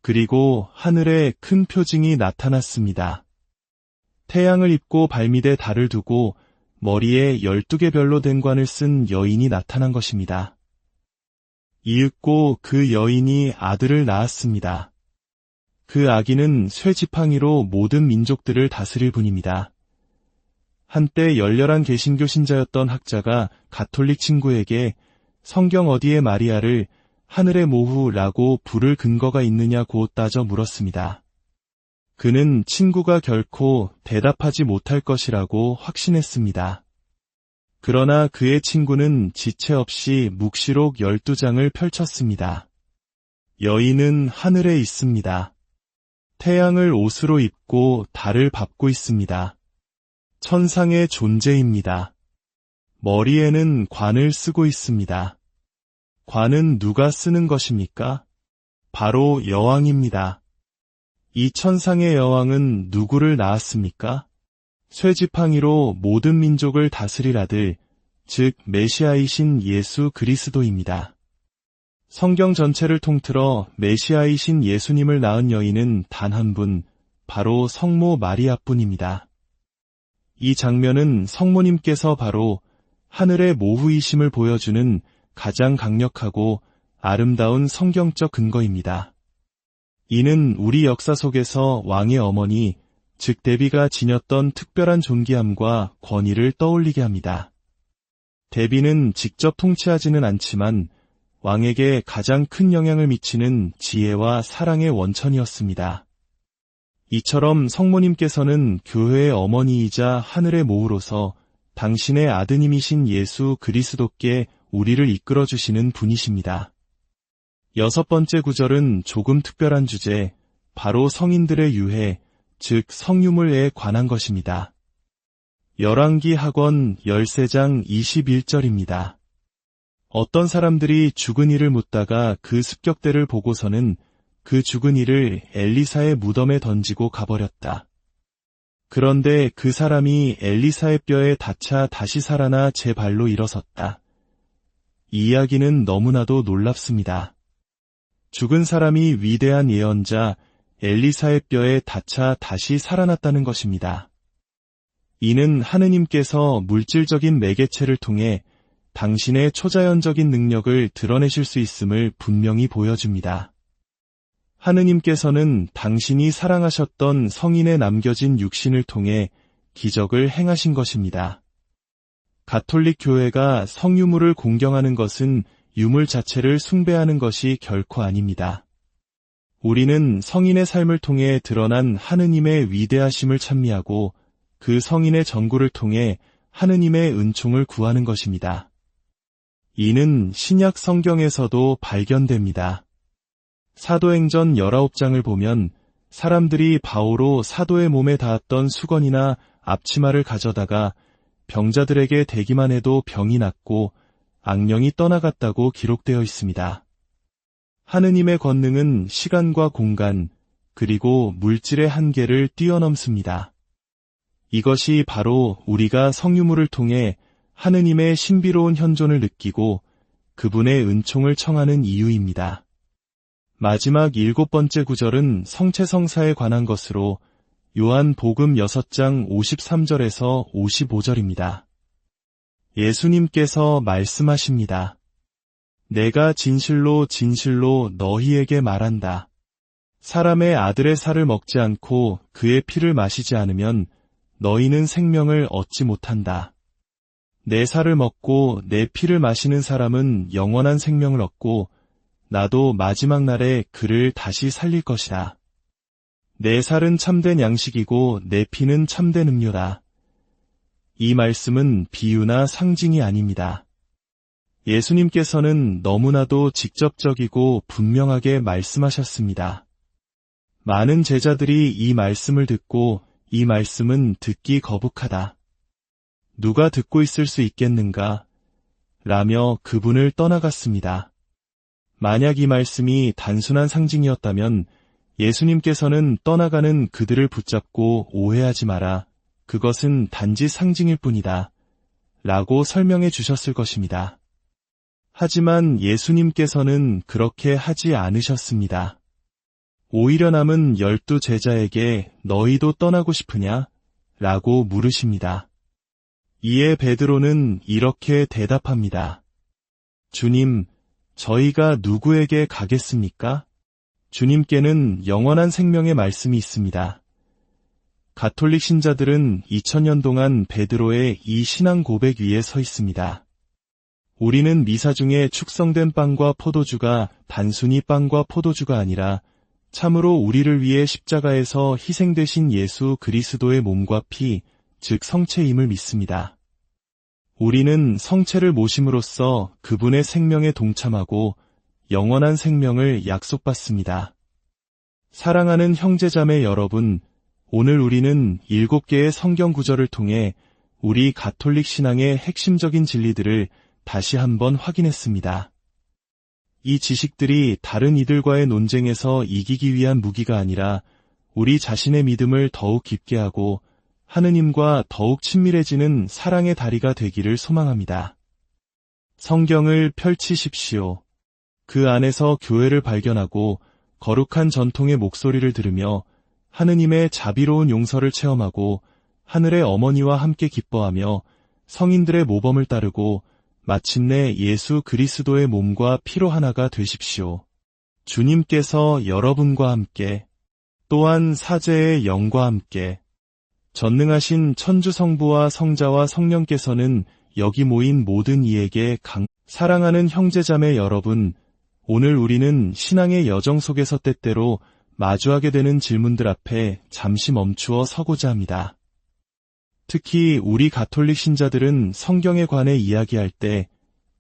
그리고 하늘에 큰 표징이 나타났습니다. 태양을 입고 발밑에 달을 두고 머리에 12개 별로 된 관을 쓴 여인이 나타난 것입니다. 이윽고 그 여인이 아들을 낳았습니다. 그 아기는 쇠지팡이로 모든 민족들을 다스릴 분입니다. 한때 열렬한 개신교 신자였던 학자가 가톨릭 친구에게 성경 어디에 마리아를 하늘의 모후라고 부를 근거가 있느냐고 따져 물었습니다. 그는 친구가 결코 대답하지 못할 것이라고 확신했습니다. 그러나 그의 친구는 지체 없이 묵시록 12장을 펼쳤습니다. 여인은 하늘에 있습니다. 태양을 옷으로 입고 달을 밟고 있습니다. 천상의 존재입니다. 머리에는 관을 쓰고 있습니다. 관은 누가 쓰는 것입니까? 바로 여왕입니다. 이 천상의 여왕은 누구를 낳았습니까? 쇠지팡이로 모든 민족을 다스릴 아들, 즉 메시아이신 예수 그리스도입니다. 성경 전체를 통틀어 메시아이신 예수님을 낳은 여인은 단 한 분, 바로 성모 마리아뿐입니다. 이 장면은 성모님께서 바로 하늘의 모후이심을 보여주는 가장 강력하고 아름다운 성경적 근거입니다. 이는 우리 역사 속에서 왕의 어머니, 즉 데비가 지녔던 특별한 존귀함과 권위를 떠올리게 합니다. 데비는 직접 통치하지는 않지만 왕에게 가장 큰 영향을 미치는 지혜와 사랑의 원천이었습니다. 이처럼 성모님께서는 교회의 어머니이자 하늘의 모후로서 당신의 아드님이신 예수 그리스도께 우리를 이끌어주시는 분이십니다. 6번째 구절은 조금 특별한 주제, 바로 성인들의 유해, 즉 성유물에 관한 것입니다. 열왕기 하권 13장 21절입니다. 어떤 사람들이 죽은 이를 묻다가 그 습격대를 보고서는 그 죽은 이를 엘리사의 무덤에 던지고 가버렸다. 그런데 그 사람이 엘리사의 뼈에 닿자 다시 살아나 제 발로 일어섰다. 이 이야기는 너무나도 놀랍습니다. 죽은 사람이 위대한 예언자 엘리사의 뼈에 닿자 다시 살아났다는 것입니다. 이는 하느님께서 물질적인 매개체를 통해 당신의 초자연적인 능력을 드러내실 수 있음을 분명히 보여줍니다. 하느님께서는 당신이 사랑하셨던 성인에 남겨진 육신을 통해 기적을 행하신 것입니다. 가톨릭 교회가 성유물을 공경하는 것은 유물 자체를 숭배하는 것이 결코 아닙니다. 우리는 성인의 삶을 통해 드러난 하느님의 위대하심을 찬미하고 그 성인의 전구를 통해 하느님의 은총을 구하는 것입니다. 이는 신약 성경에서도 발견됩니다. 사도행전 19장을 보면 사람들이 바오로 사도의 몸에 닿았던 수건이나 앞치마를 가져다가 병자들에게 대기만 해도 병이 낫고 악령이 떠나갔다고 기록되어 있습니다. 하느님의 권능은 시간과 공간, 그리고 물질의 한계를 뛰어넘습니다. 이것이 바로 우리가 성유물을 통해 하느님의 신비로운 현존을 느끼고 그분의 은총을 청하는 이유입니다. 마지막 7번째 구절은 성체성사에 관한 것으로 요한복음 6장 53절에서 55절입니다. 예수님께서 말씀하십니다. 내가 진실로 진실로 너희에게 말한다. 사람의 아들의 살을 먹지 않고 그의 피를 마시지 않으면 너희는 생명을 얻지 못한다. 내 살을 먹고 내 피를 마시는 사람은 영원한 생명을 얻고 나도 마지막 날에 그를 다시 살릴 것이다. 내 살은 참된 양식이고 내 피는 참된 음료다. 이 말씀은 비유나 상징이 아닙니다. 예수님께서는 너무나도 직접적이고 분명하게 말씀하셨습니다. 많은 제자들이 이 말씀을 듣고 이 말씀은 듣기 거북하다. 누가 듣고 있을 수 있겠는가? 라며 그분을 떠나갔습니다. 만약 이 말씀이 단순한 상징이었다면 예수님께서는 떠나가는 그들을 붙잡고 오해하지 마라. 그것은 단지 상징일 뿐이다. 라고 설명해 주셨을 것입니다. 하지만 예수님께서는 그렇게 하지 않으셨습니다. 오히려 남은 12 제자에게 너희도 떠나고 싶으냐? 라고 물으십니다. 이에 베드로는 이렇게 대답합니다. 주님, 저희가 누구에게 가겠습니까? 주님께는 영원한 생명의 말씀이 있습니다. 가톨릭 신자들은 2000년 동안 베드로의 이 신앙 고백 위에 서 있습니다. 우리는 미사 중에 축성된 빵과 포도주가 단순히 빵과 포도주가 아니라 참으로 우리를 위해 십자가에서 희생되신 예수 그리스도의 몸과 피, 즉 성체임을 믿습니다. 우리는 성체를 모심으로써 그분의 생명에 동참하고 영원한 생명을 약속받습니다. 사랑하는 형제자매 여러분, 오늘 우리는 7개의 성경 구절을 통해 우리 가톨릭 신앙의 핵심적인 진리들을 다시 한번 확인했습니다. 이 지식들이 다른 이들과의 논쟁에서 이기기 위한 무기가 아니라 우리 자신의 믿음을 더욱 깊게 하고 하느님과 더욱 친밀해지는 사랑의 다리가 되기를 소망합니다. 성경을 펼치십시오. 그 안에서 교회를 발견하고 거룩한 전통의 목소리를 들으며 하느님의 자비로운 용서를 체험하고 하늘의 어머니와 함께 기뻐하며 성인들의 모범을 따르고 마침내 예수 그리스도의 몸과 피로 하나가 되십시오. 주님께서 여러분과 함께 또한 사제의 영과 함께 전능하신 천주성부와 성자와 성령께서는 여기 모인 모든 이에게 사랑하는 형제자매 여러분, 오늘 우리는 신앙의 여정 속에서 때때로 마주하게 되는 질문들 앞에 잠시 멈추어 서고자 합니다. 특히 우리 가톨릭 신자들은 성경에 관해 이야기할 때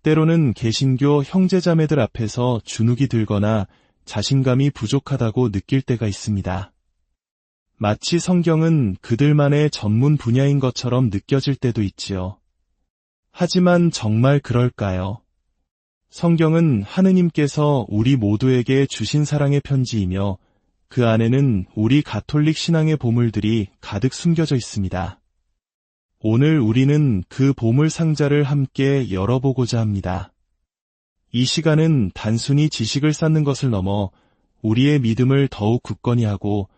때로는 개신교 형제자매들 앞에서 주눅이 들거나 자신감이 부족하다고 느낄 때가 있습니다. 마치 성경은 그들만의 전문 분야인 것처럼 느껴질 때도 있지요. 하지만 정말 그럴까요? 성경은 하느님께서 우리 모두에게 주신 사랑의 편지이며 그 안에는 우리 가톨릭 신앙의 보물들이 가득 숨겨져 있습니다. 오늘 우리는 그 보물 상자를 함께 열어보고자 합니다. 이 시간은 단순히 지식을 쌓는 것을 넘어 우리의 믿음을 더욱 굳건히 하고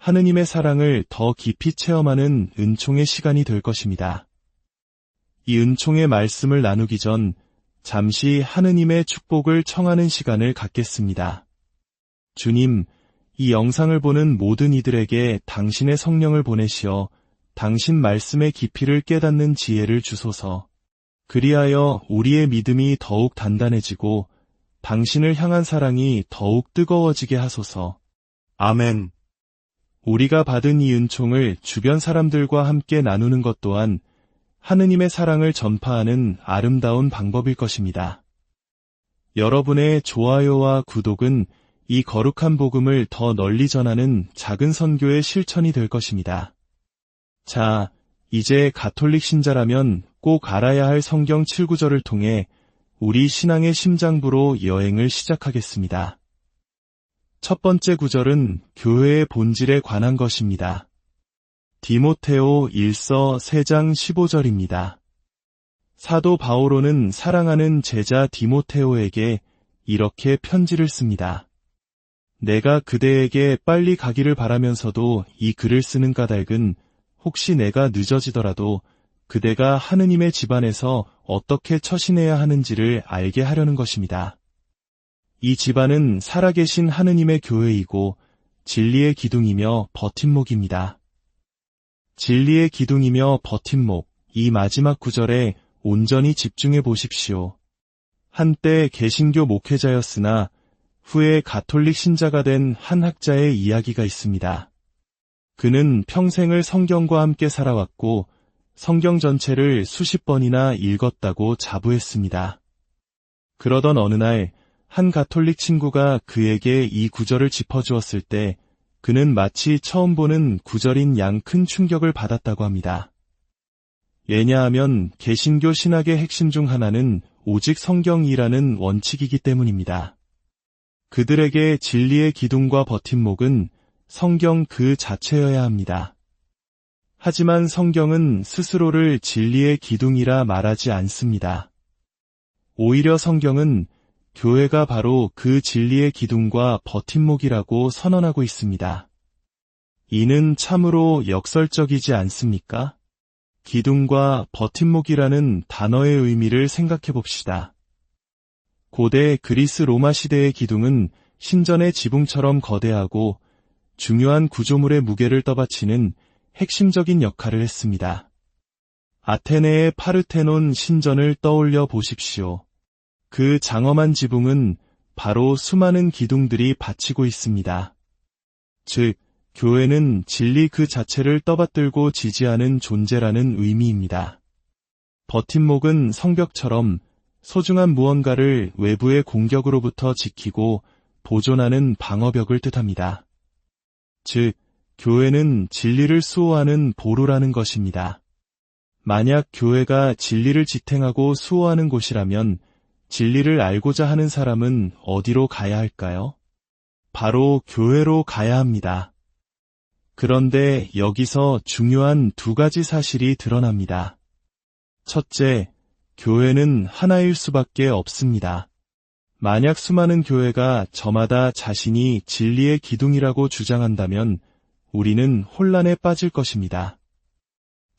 하느님의 사랑을 더 깊이 체험하는 은총의 시간이 될 것입니다. 이 은총의 말씀을 나누기 전 잠시 하느님의 축복을 청하는 시간을 갖겠습니다. 주님, 이 영상을 보는 모든 이들에게 당신의 성령을 보내시어 당신 말씀의 깊이를 깨닫는 지혜를 주소서. 그리하여 우리의 믿음이 더욱 단단해지고 당신을 향한 사랑이 더욱 뜨거워지게 하소서. 아멘. 우리가 받은 이 은총을 주변 사람들과 함께 나누는 것 또한 하느님의 사랑을 전파하는 아름다운 방법일 것입니다. 여러분의 좋아요와 구독은 이 거룩한 복음을 더 널리 전하는 작은 선교의 실천이 될 것입니다. 자, 이제 가톨릭 신자라면 꼭 알아야 할 성경 7구절을 통해 우리 신앙의 심장부로 여행을 시작하겠습니다. 첫 번째 구절은 교회의 본질에 관한 것입니다. 디모테오 1서 3장 15절입니다. 사도 바오로는 사랑하는 제자 디모테오에게 이렇게 편지를 씁니다. 내가 그대에게 빨리 가기를 바라면서도 이 글을 쓰는 까닭은 혹시 내가 늦어지더라도 그대가 하느님의 집안에서 어떻게 처신해야 하는지를 알게 하려는 것입니다. 이 집안은 살아계신 하느님의 교회이고 진리의 기둥이며 버팀목입니다. 진리의 기둥이며 버팀목, 이 마지막 구절에 온전히 집중해 보십시오. 한때 개신교 목회자였으나 후에 가톨릭 신자가 된 한 학자의 이야기가 있습니다. 그는 평생을 성경과 함께 살아왔고 성경 전체를 수십 번이나 읽었다고 자부했습니다. 그러던 어느 날 한 가톨릭 친구가 그에게 이 구절을 짚어주었을 때 그는 마치 처음 보는 구절인 양 큰 충격을 받았다고 합니다. 왜냐하면 개신교 신학의 핵심 중 하나는 오직 성경이라는 원칙이기 때문입니다. 그들에게 진리의 기둥과 버팀목은 성경 그 자체여야 합니다. 하지만 성경은 스스로를 진리의 기둥이라 말하지 않습니다. 오히려 성경은 교회가 바로 그 진리의 기둥과 버팀목이라고 선언하고 있습니다. 이는 참으로 역설적이지 않습니까? 기둥과 버팀목이라는 단어의 의미를 생각해 봅시다. 고대 그리스 로마 시대의 기둥은 신전의 지붕처럼 거대하고 중요한 구조물의 무게를 떠받치는 핵심적인 역할을 했습니다. 아테네의 파르테논 신전을 떠올려 보십시오. 그 장엄한 지붕은 바로 수많은 기둥들이 받치고 있습니다. 즉, 교회는 진리 그 자체를 떠받들고 지지하는 존재라는 의미입니다. 버팀목은 성벽처럼 소중한 무언가를 외부의 공격으로부터 지키고 보존하는 방어벽을 뜻합니다. 즉, 교회는 진리를 수호하는 보루라는 것입니다. 만약 교회가 진리를 지탱하고 수호하는 곳이라면 진리를 알고자 하는 사람은 어디로 가야 할까요? 바로 교회로 가야 합니다. 그런데 여기서 중요한 두 가지 사실이 드러납니다. 첫째, 교회는 하나일 수밖에 없습니다. 만약 수많은 교회가 저마다 자신이 진리의 기둥이라고 주장한다면 우리는 혼란에 빠질 것입니다.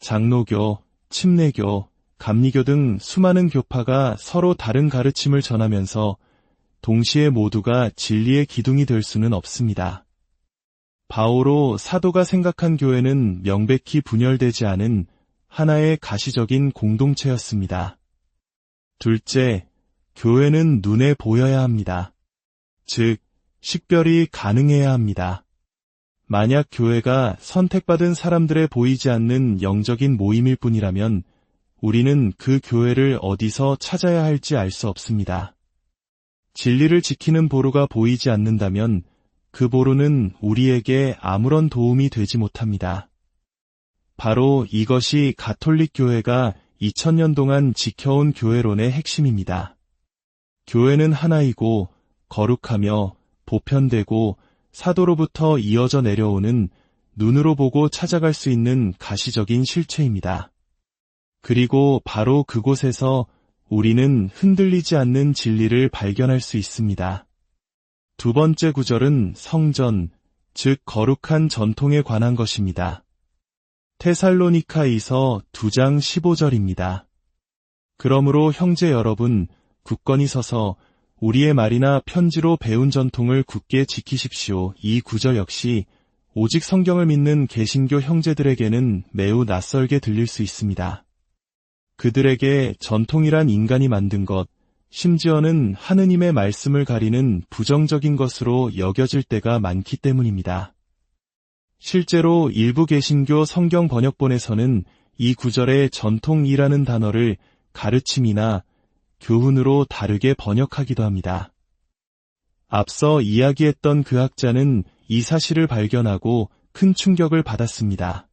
장로교, 침례교, 감리교 등 수많은 교파가 서로 다른 가르침을 전하면서 동시에 모두가 진리의 기둥이 될 수는 없습니다. 바오로 사도가 생각한 교회는 명백히 분열되지 않은 하나의 가시적인 공동체였습니다. 둘째, 교회는 눈에 보여야 합니다. 즉, 식별이 가능해야 합니다. 만약 교회가 선택받은 사람들의 보이지 않는 영적인 모임일 뿐이라면 우리는 그 교회를 어디서 찾아야 할지 알 수 없습니다. 진리를 지키는 보루가 보이지 않는다면 그 보루는 우리에게 아무런 도움이 되지 못합니다. 바로 이것이 가톨릭 교회가 2000년 동안 지켜온 교회론의 핵심입니다. 교회는 하나이고 거룩하며 보편되고 사도로부터 이어져 내려오는 눈으로 보고 찾아갈 수 있는 가시적인 실체입니다. 그리고 바로 그곳에서 우리는 흔들리지 않는 진리를 발견할 수 있습니다. 두 번째 구절은 성전, 즉 거룩한 전통에 관한 것입니다. 테살로니카이서 2장 15절입니다. 그러므로 형제 여러분, 굳건히 서서 우리의 말이나 편지로 배운 전통을 굳게 지키십시오. 이 구절 역시 오직 성경을 믿는 개신교 형제들에게는 매우 낯설게 들릴 수 있습니다. 그들에게 전통이란 인간이 만든 것, 심지어는 하느님의 말씀을 가리는 부정적인 것으로 여겨질 때가 많기 때문입니다. 실제로 일부 개신교 성경 번역본에서는 이 구절에 전통이라는 단어를 가르침이나 교훈으로 다르게 번역하기도 합니다. 앞서 이야기했던 그 학자는 이 사실을 발견하고 큰 충격을 받았습니다.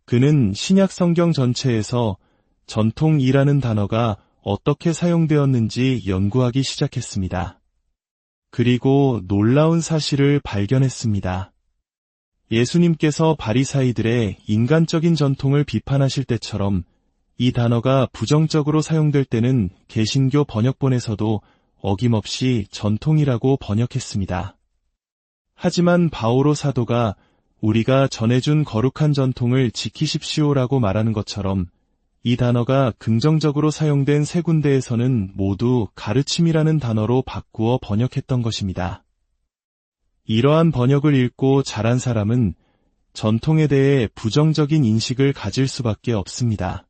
그는 신약 성경 전체에서 전통이라는 단어가 어떻게 사용되었는지 연구하기 시작했습니다. 그리고 놀라운 사실을 발견했습니다. 예수님께서 바리사이들의 인간적인 전통을 비판하실 때처럼 이 단어가 부정적으로 사용될 때는 개신교 번역본에서도 어김없이 전통이라고 번역했습니다. 하지만 바오로 사도가 우리가 전해준 거룩한 전통을 지키십시오라고 말하는 것처럼 이 단어가 긍정적으로 사용된 세 군데에서는 모두 가르침이라는 단어로 바꾸어 번역했던 것입니다. 이러한 번역을 읽고 자란 사람은 전통에 대해 부정적인 인식을 가질 수밖에 없습니다.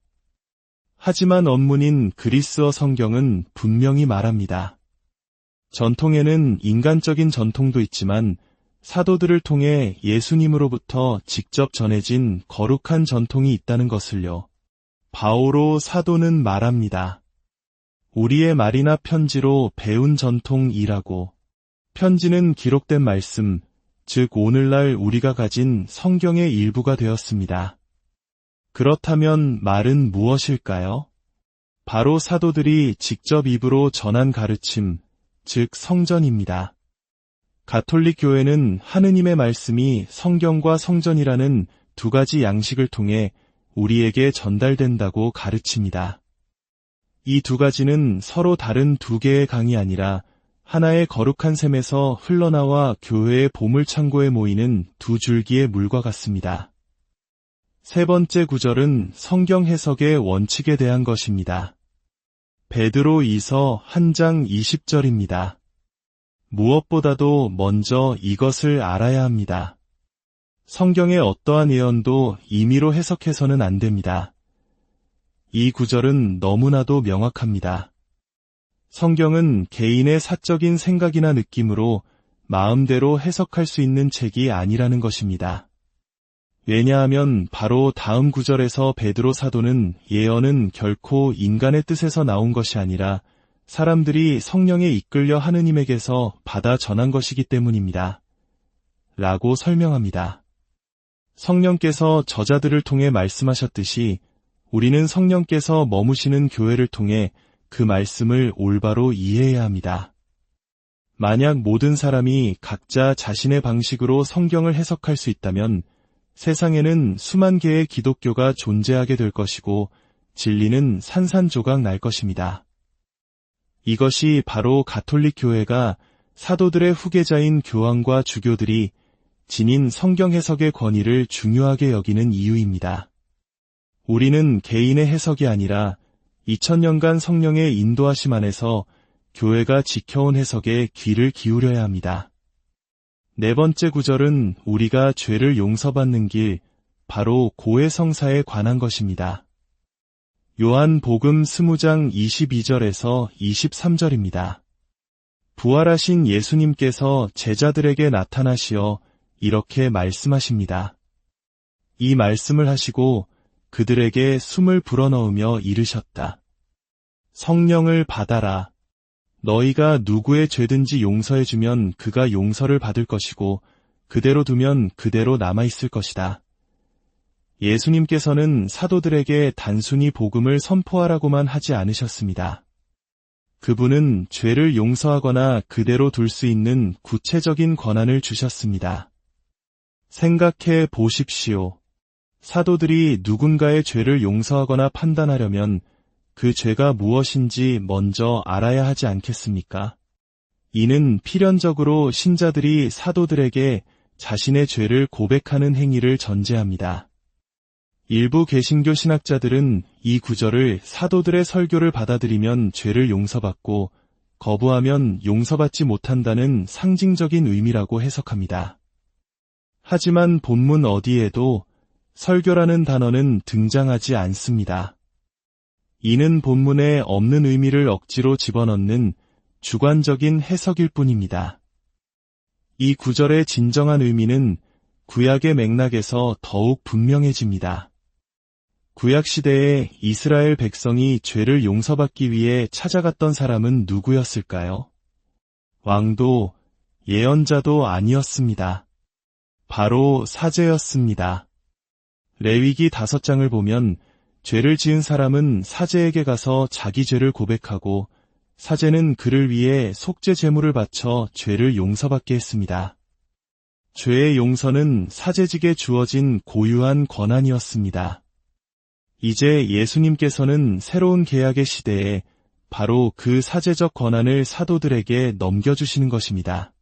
하지만 원문인 그리스어 성경은 분명히 말합니다. 전통에는 인간적인 전통도 있지만 사도들을 통해 예수님으로부터 직접 전해진 거룩한 전통이 있다는 것을요. 바오로 사도는 말합니다. 우리의 말이나 편지로 배운 전통이라고. 편지는 기록된 말씀, 즉 오늘날 우리가 가진 성경의 일부가 되었습니다. 그렇다면 말은 무엇일까요? 바로 사도들이 직접 입으로 전한 가르침, 즉 성전입니다. 가톨릭 교회는 하느님의 말씀이 성경과 성전이라는 두 가지 양식을 통해 우리에게 전달된다고 가르칩니다. 이 두 가지는 서로 다른 두 개의 강이 아니라 하나의 거룩한 샘에서 흘러나와 교회의 보물창고에 모이는 두 줄기의 물과 같습니다. 세 번째 구절은 성경 해석의 원칙에 대한 것입니다. 베드로 2서 1장 20절입니다. 무엇보다도 먼저 이것을 알아야 합니다. 성경의 어떠한 예언도 임의로 해석해서는 안 됩니다. 이 구절은 너무나도 명확합니다. 성경은 개인의 사적인 생각이나 느낌으로 마음대로 해석할 수 있는 책이 아니라는 것입니다. 왜냐하면 바로 다음 구절에서 베드로 사도는 예언은 결코 인간의 뜻에서 나온 것이 아니라 사람들이 성령에 이끌려 하느님에게서 받아 전한 것이기 때문입니다. 라고 설명합니다. 성령께서 저자들을 통해 말씀하셨듯이 우리는 성령께서 머무시는 교회를 통해 그 말씀을 올바로 이해해야 합니다. 만약 모든 사람이 각자 자신의 방식으로 성경을 해석할 수 있다면 세상에는 수만 개의 기독교가 존재하게 될 것이고 진리는 산산조각 날 것입니다. 이것이 바로 가톨릭 교회가 사도들의 후계자인 교황과 주교들이 지닌 성경 해석의 권위를 중요하게 여기는 이유입니다. 우리는 개인의 해석이 아니라 2000년간 성령의 인도하심 안에서 교회가 지켜온 해석에 귀를 기울여야 합니다. 네 번째 구절은 우리가 죄를 용서받는 길, 바로 고해성사에 관한 것입니다. 요한복음 20장 22절에서 23절입니다. 부활하신 예수님께서 제자들에게 나타나시어 이렇게 말씀하십니다. 이 말씀을 하시고 그들에게 숨을 불어넣으며 이르셨다. 성령을 받아라. 너희가 누구의 죄든지 용서해주면 그가 용서를 받을 것이고 그대로 두면 그대로 남아있을 것이다. 예수님께서는 사도들에게 단순히 복음을 선포하라고만 하지 않으셨습니다. 그분은 죄를 용서하거나 그대로 둘 수 있는 구체적인 권한을 주셨습니다. 생각해 보십시오. 사도들이 누군가의 죄를 용서하거나 판단하려면 그 죄가 무엇인지 먼저 알아야 하지 않겠습니까? 이는 필연적으로 신자들이 사도들에게 자신의 죄를 고백하는 행위를 전제합니다. 일부 개신교 신학자들은 이 구절을 사도들의 설교를 받아들이면 죄를 용서받고 거부하면 용서받지 못한다는 상징적인 의미라고 해석합니다. 하지만 본문 어디에도 설교라는 단어는 등장하지 않습니다. 이는 본문에 없는 의미를 억지로 집어넣는 주관적인 해석일 뿐입니다. 이 구절의 진정한 의미는 구약의 맥락에서 더욱 분명해집니다. 구약시대에 이스라엘 백성이 죄를 용서받기 위해 찾아갔던 사람은 누구였을까요? 왕도, 예언자도 아니었습니다. 바로 사제였습니다. 레위기 5장을 보면 죄를 지은 사람은 사제에게 가서 자기 죄를 고백하고 사제는 그를 위해 속죄 제물을 바쳐 죄를 용서받게 했습니다. 죄의 용서는 사제직에 주어진 고유한 권한이었습니다. 이제 예수님께서는 새로운 계약의 시대에 바로 그 사제적 권한을 사도들에게 넘겨주시는 것입니다.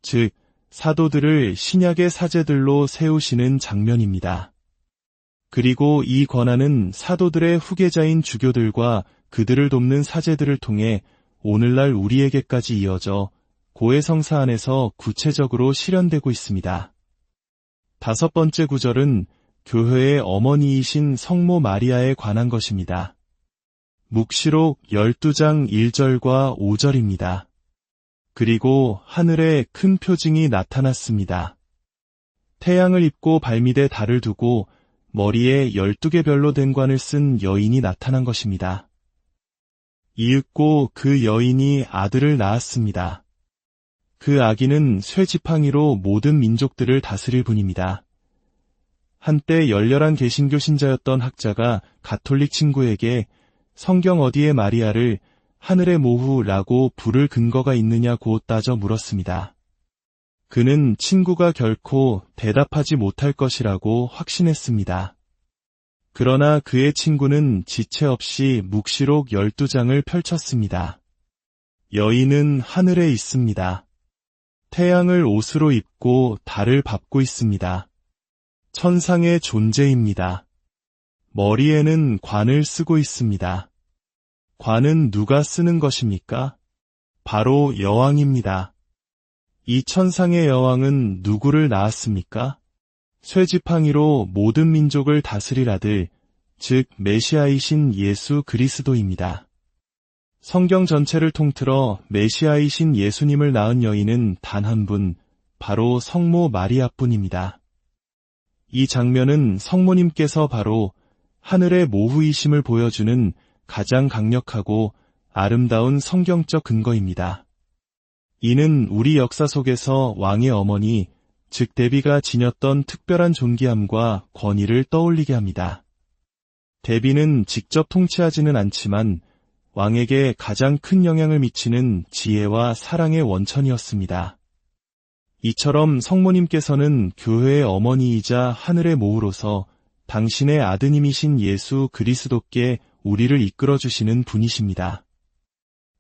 즉, 사도들을 신약의 사제들로 세우시는 장면입니다. 그리고 이 권한은 사도들의 후계자인 주교들과 그들을 돕는 사제들을 통해 오늘날 우리에게까지 이어져 고해성사 안에서 구체적으로 실현되고 있습니다. 5번째 구절은 교회의 어머니이신 성모 마리아에 관한 것입니다. 묵시록 12장 1절과 5절입니다. 그리고 하늘에 큰 표징이 나타났습니다. 태양을 입고 발밑에 달을 두고 머리에 12개 별로 된 관을 쓴 여인이 나타난 것입니다. 이윽고 그 여인이 아들을 낳았습니다. 그 아기는 쇠지팡이로 모든 민족들을 다스릴 분입니다. 한때 열렬한 개신교 신자였던 학자가 가톨릭 친구에게 성경 어디에 마리아를 하늘의 모후라고 부를 근거가 있느냐고 따져 물었습니다. 그는 친구가 결코 대답하지 못할 것이라고 확신했습니다. 그러나 그의 친구는 지체 없이 묵시록 12장을 펼쳤습니다. 여인은 하늘에 있습니다. 태양을 옷으로 입고 달을 밟고 있습니다. 천상의 존재입니다. 머리에는 관을 쓰고 있습니다. 관은 누가 쓰는 것입니까? 바로 여왕입니다. 이 천상의 여왕은 누구를 낳았습니까? 쇠지팡이로 모든 민족을 다스릴 아들, 즉 메시아이신 예수 그리스도입니다. 성경 전체를 통틀어 메시아이신 예수님을 낳은 여인은 단 한 분, 바로 성모 마리아뿐입니다. 이 장면은 성모님께서 바로 하늘의 모후이심을 보여주는 가장 강력하고 아름다운 성경적 근거입니다. 이는 우리 역사 속에서 왕의 어머니, 즉 데비가 지녔던 특별한 존귀함과 권위를 떠올리게 합니다. 데비는 직접 통치하지는 않지만 왕에게 가장 큰 영향을 미치는 지혜와 사랑의 원천이었습니다. 이처럼 성모님께서는 교회의 어머니이자 하늘의 모후로서 당신의 아드님이신 예수 그리스도께 우리를 이끌어주시는 분이십니다.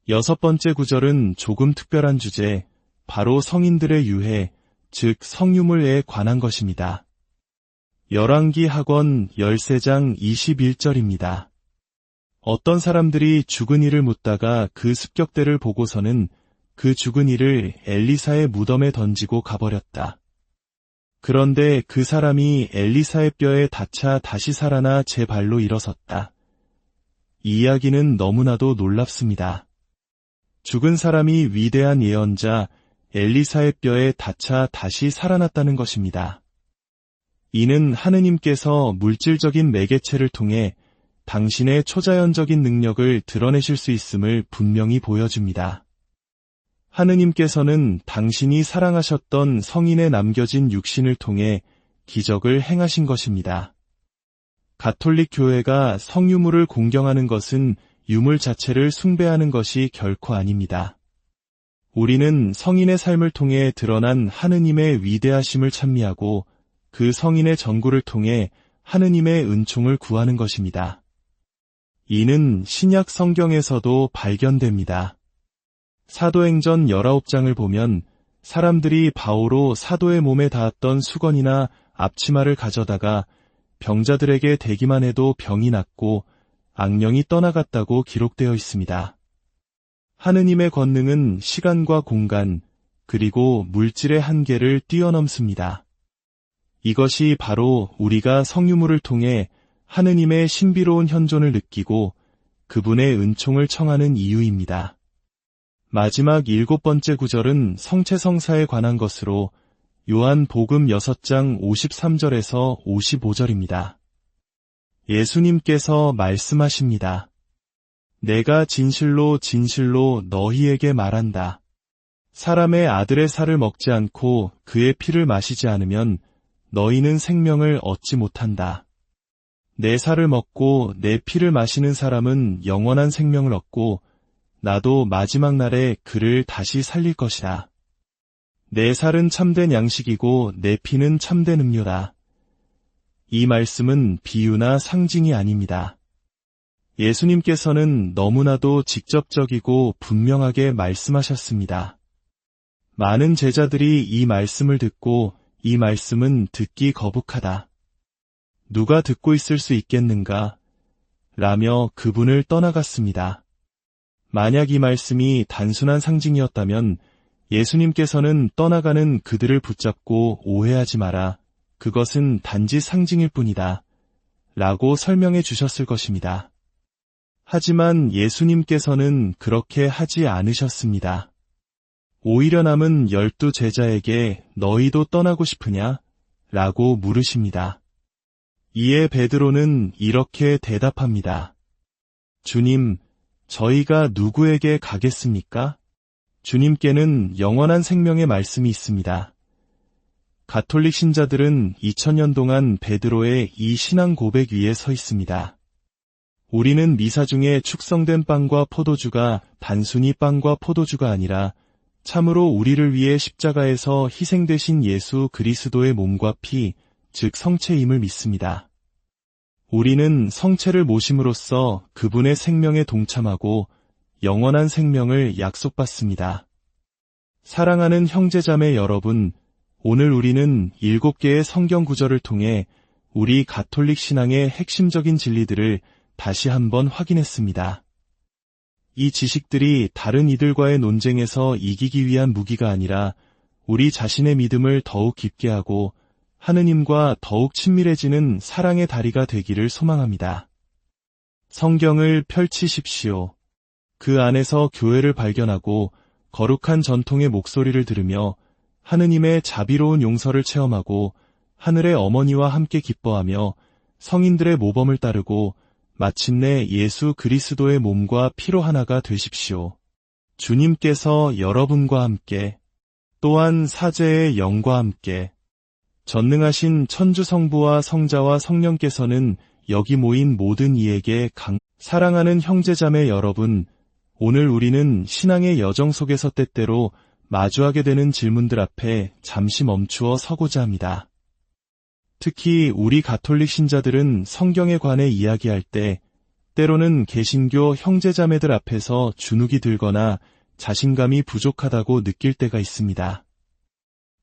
6번째 구절은 조금 특별한 주제, 바로 성인들의 유해, 즉 성유물에 관한 것입니다. 열왕기 하권 13장 21절입니다. 어떤 사람들이 죽은 이를 묻다가 그 습격대를 보고서는 그 죽은 이를 엘리사의 무덤에 던지고 가버렸다. 그런데 그 사람이 엘리사의 뼈에 닿자 다시 살아나 제 발로 일어섰다. 이 이야기는 너무나도 놀랍습니다. 죽은 사람이 위대한 예언자 엘리사의 뼈에 닿자 다시 살아났다는 것입니다. 이는 하느님께서 물질적인 매개체를 통해 당신의 초자연적인 능력을 드러내실 수 있음을 분명히 보여줍니다. 하느님께서는 당신이 사랑하셨던 성인에 남겨진 육신을 통해 기적을 행하신 것입니다. 가톨릭 교회가 성유물을 공경하는 것은 유물 자체를 숭배하는 것이 결코 아닙니다. 우리는 성인의 삶을 통해 드러난 하느님의 위대하심을 찬미하고 그 성인의 전구를 통해 하느님의 은총을 구하는 것입니다. 이는 신약 성경에서도 발견됩니다. 사도행전 19장을 보면 사람들이 바오로 사도의 몸에 닿았던 수건이나 앞치마를 가져다가 병자들에게 대기만 해도 병이 낫고 악령이 떠나갔다고 기록되어 있습니다. 하느님의 권능은 시간과 공간, 그리고 물질의 한계를 뛰어넘습니다. 이것이 바로 우리가 성유물을 통해 하느님의 신비로운 현존을 느끼고 그분의 은총을 청하는 이유입니다. 마지막 7번째 구절은 성체성사에 관한 것으로 요한 복음 6장 53절에서 55절입니다. 예수님께서 말씀하십니다. 내가 진실로 진실로 너희에게 말한다. 사람의 아들의 살을 먹지 않고 그의 피를 마시지 않으면 너희는 생명을 얻지 못한다. 내 살을 먹고 내 피를 마시는 사람은 영원한 생명을 얻고 나도 마지막 날에 그를 다시 살릴 것이다. 내 살은 참된 양식이고 내 피는 참된 음료다. 이 말씀은 비유나 상징이 아닙니다. 예수님께서는 너무나도 직접적이고 분명하게 말씀하셨습니다. 많은 제자들이 이 말씀을 듣고 이 말씀은 듣기 거북하다. 누가 듣고 있을 수 있겠는가? 라며 그분을 떠나갔습니다. 만약 이 말씀이 단순한 상징이었다면 예수님께서는 떠나가는 그들을 붙잡고 오해하지 마라. 그것은 단지 상징일 뿐이다. 라고 설명해 주셨을 것입니다. 하지만 예수님께서는 그렇게 하지 않으셨습니다. 오히려 남은 12 제자에게 너희도 떠나고 싶으냐? 라고 물으십니다. 이에 베드로는 이렇게 대답합니다. 주님, 저희가 누구에게 가겠습니까? 주님께는 영원한 생명의 말씀이 있습니다. 가톨릭 신자들은 2000년 동안 베드로의 이 신앙 고백 위에 서 있습니다. 우리는 미사 중에 축성된 빵과 포도주가 단순히 빵과 포도주가 아니라 참으로 우리를 위해 십자가에서 희생되신 예수 그리스도의 몸과 피, 즉 성체임을 믿습니다. 우리는 성체를 모심으로써 그분의 생명에 동참하고 영원한 생명을 약속받습니다. 사랑하는 형제자매 여러분, 오늘 우리는 7개의 성경 구절을 통해 우리 가톨릭 신앙의 핵심적인 진리들을 다시 한번 확인했습니다. 이 지식들이 다른 이들과의 논쟁에서 이기기 위한 무기가 아니라 우리 자신의 믿음을 더욱 깊게 하고 하느님과 더욱 친밀해지는 사랑의 다리가 되기를 소망합니다. 성경을 펼치십시오. 그 안에서 교회를 발견하고 거룩한 전통의 목소리를 들으며 하느님의 자비로운 용서를 체험하고 하늘의 어머니와 함께 기뻐하며 성인들의 모범을 따르고 마침내 예수 그리스도의 몸과 피로 하나가 되십시오. 주님께서 여러분과 함께 또한 사제의 영과 함께 전능하신 천주 성부와 성자와 성령께서는 여기 모인 모든 이에게 사랑하는 형제자매 여러분, 오늘 우리는 신앙의 여정 속에서 때때로 마주하게 되는 질문들 앞에 잠시 멈추어 서고자 합니다. 특히 우리 가톨릭 신자들은 성경에 관해 이야기할 때 때로는 개신교 형제자매들 앞에서 주눅이 들거나 자신감이 부족하다고 느낄 때가 있습니다.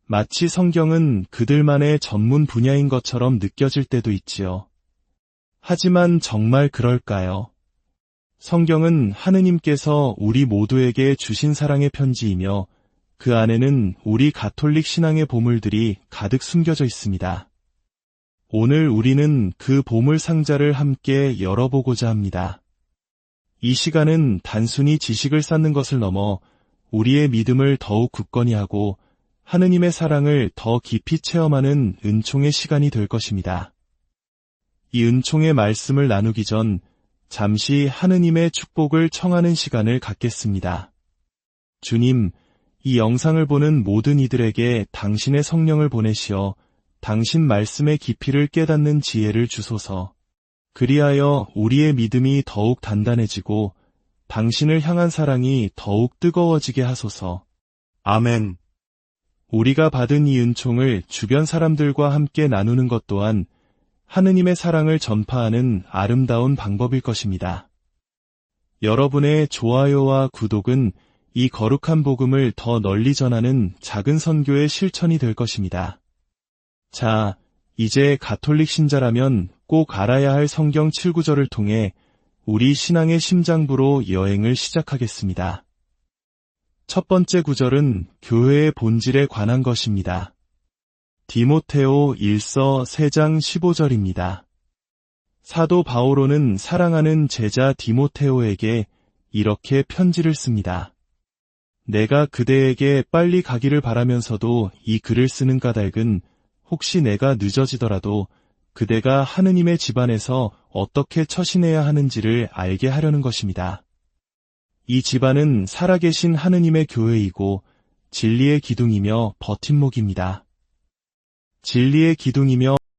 마치 성경은 그들만의 전문 분야인 것처럼 느껴질 때도 있지요. 하지만 정말 그럴까요? 성경은 하느님께서 우리 모두에게 주신 사랑의 편지이며 그 안에는 우리 가톨릭 신앙의 보물들이 가득 숨겨져 있습니다. 오늘 우리는 그 보물 상자를 함께 열어보고자 합니다. 이 시간은 단순히 지식을 쌓는 것을 넘어 우리의 믿음을 더욱 굳건히 하고 하느님의 사랑을 더 깊이 체험하는 은총의 시간이 될 것입니다. 이 은총의 말씀을 나누기 전 잠시 하느님의 축복을 청하는 시간을 갖겠습니다. 주님, 이 영상을 보는 모든 이들에게 당신의 성령을 보내시어 당신 말씀의 깊이를 깨닫는 지혜를 주소서. 그리하여 우리의 믿음이 더욱 단단해지고 당신을 향한 사랑이 더욱 뜨거워지게 하소서. 아멘. 우리가 받은 이 은총을 주변 사람들과 함께 나누는 것 또한 하느님의 사랑을 전파하는 아름다운 방법일 것입니다. 여러분의 좋아요와 구독은 이 거룩한 복음을 더 널리 전하는 작은 선교의 실천이 될 것입니다. 자, 이제 가톨릭 신자라면 꼭 알아야 할 성경 7구절을 통해 우리 신앙의 심장부로 여행을 시작하겠습니다. 첫 번째 구절은 교회의 본질에 관한 것입니다. 디모테오 1서 3장 15절입니다. 사도 바오로는 사랑하는 제자 디모테오에게 이렇게 편지를 씁니다. 내가 그대에게 빨리 가기를 바라면서도 이 글을 쓰는 까닭은 혹시 내가 늦어지더라도 그대가 하느님의 집안에서 어떻게 처신해야 하는지를 알게 하려는 것입니다. 이 집안은 살아계신 하느님의 교회이고 진리의 기둥이며 버팀목입니다. 진리의 기둥이며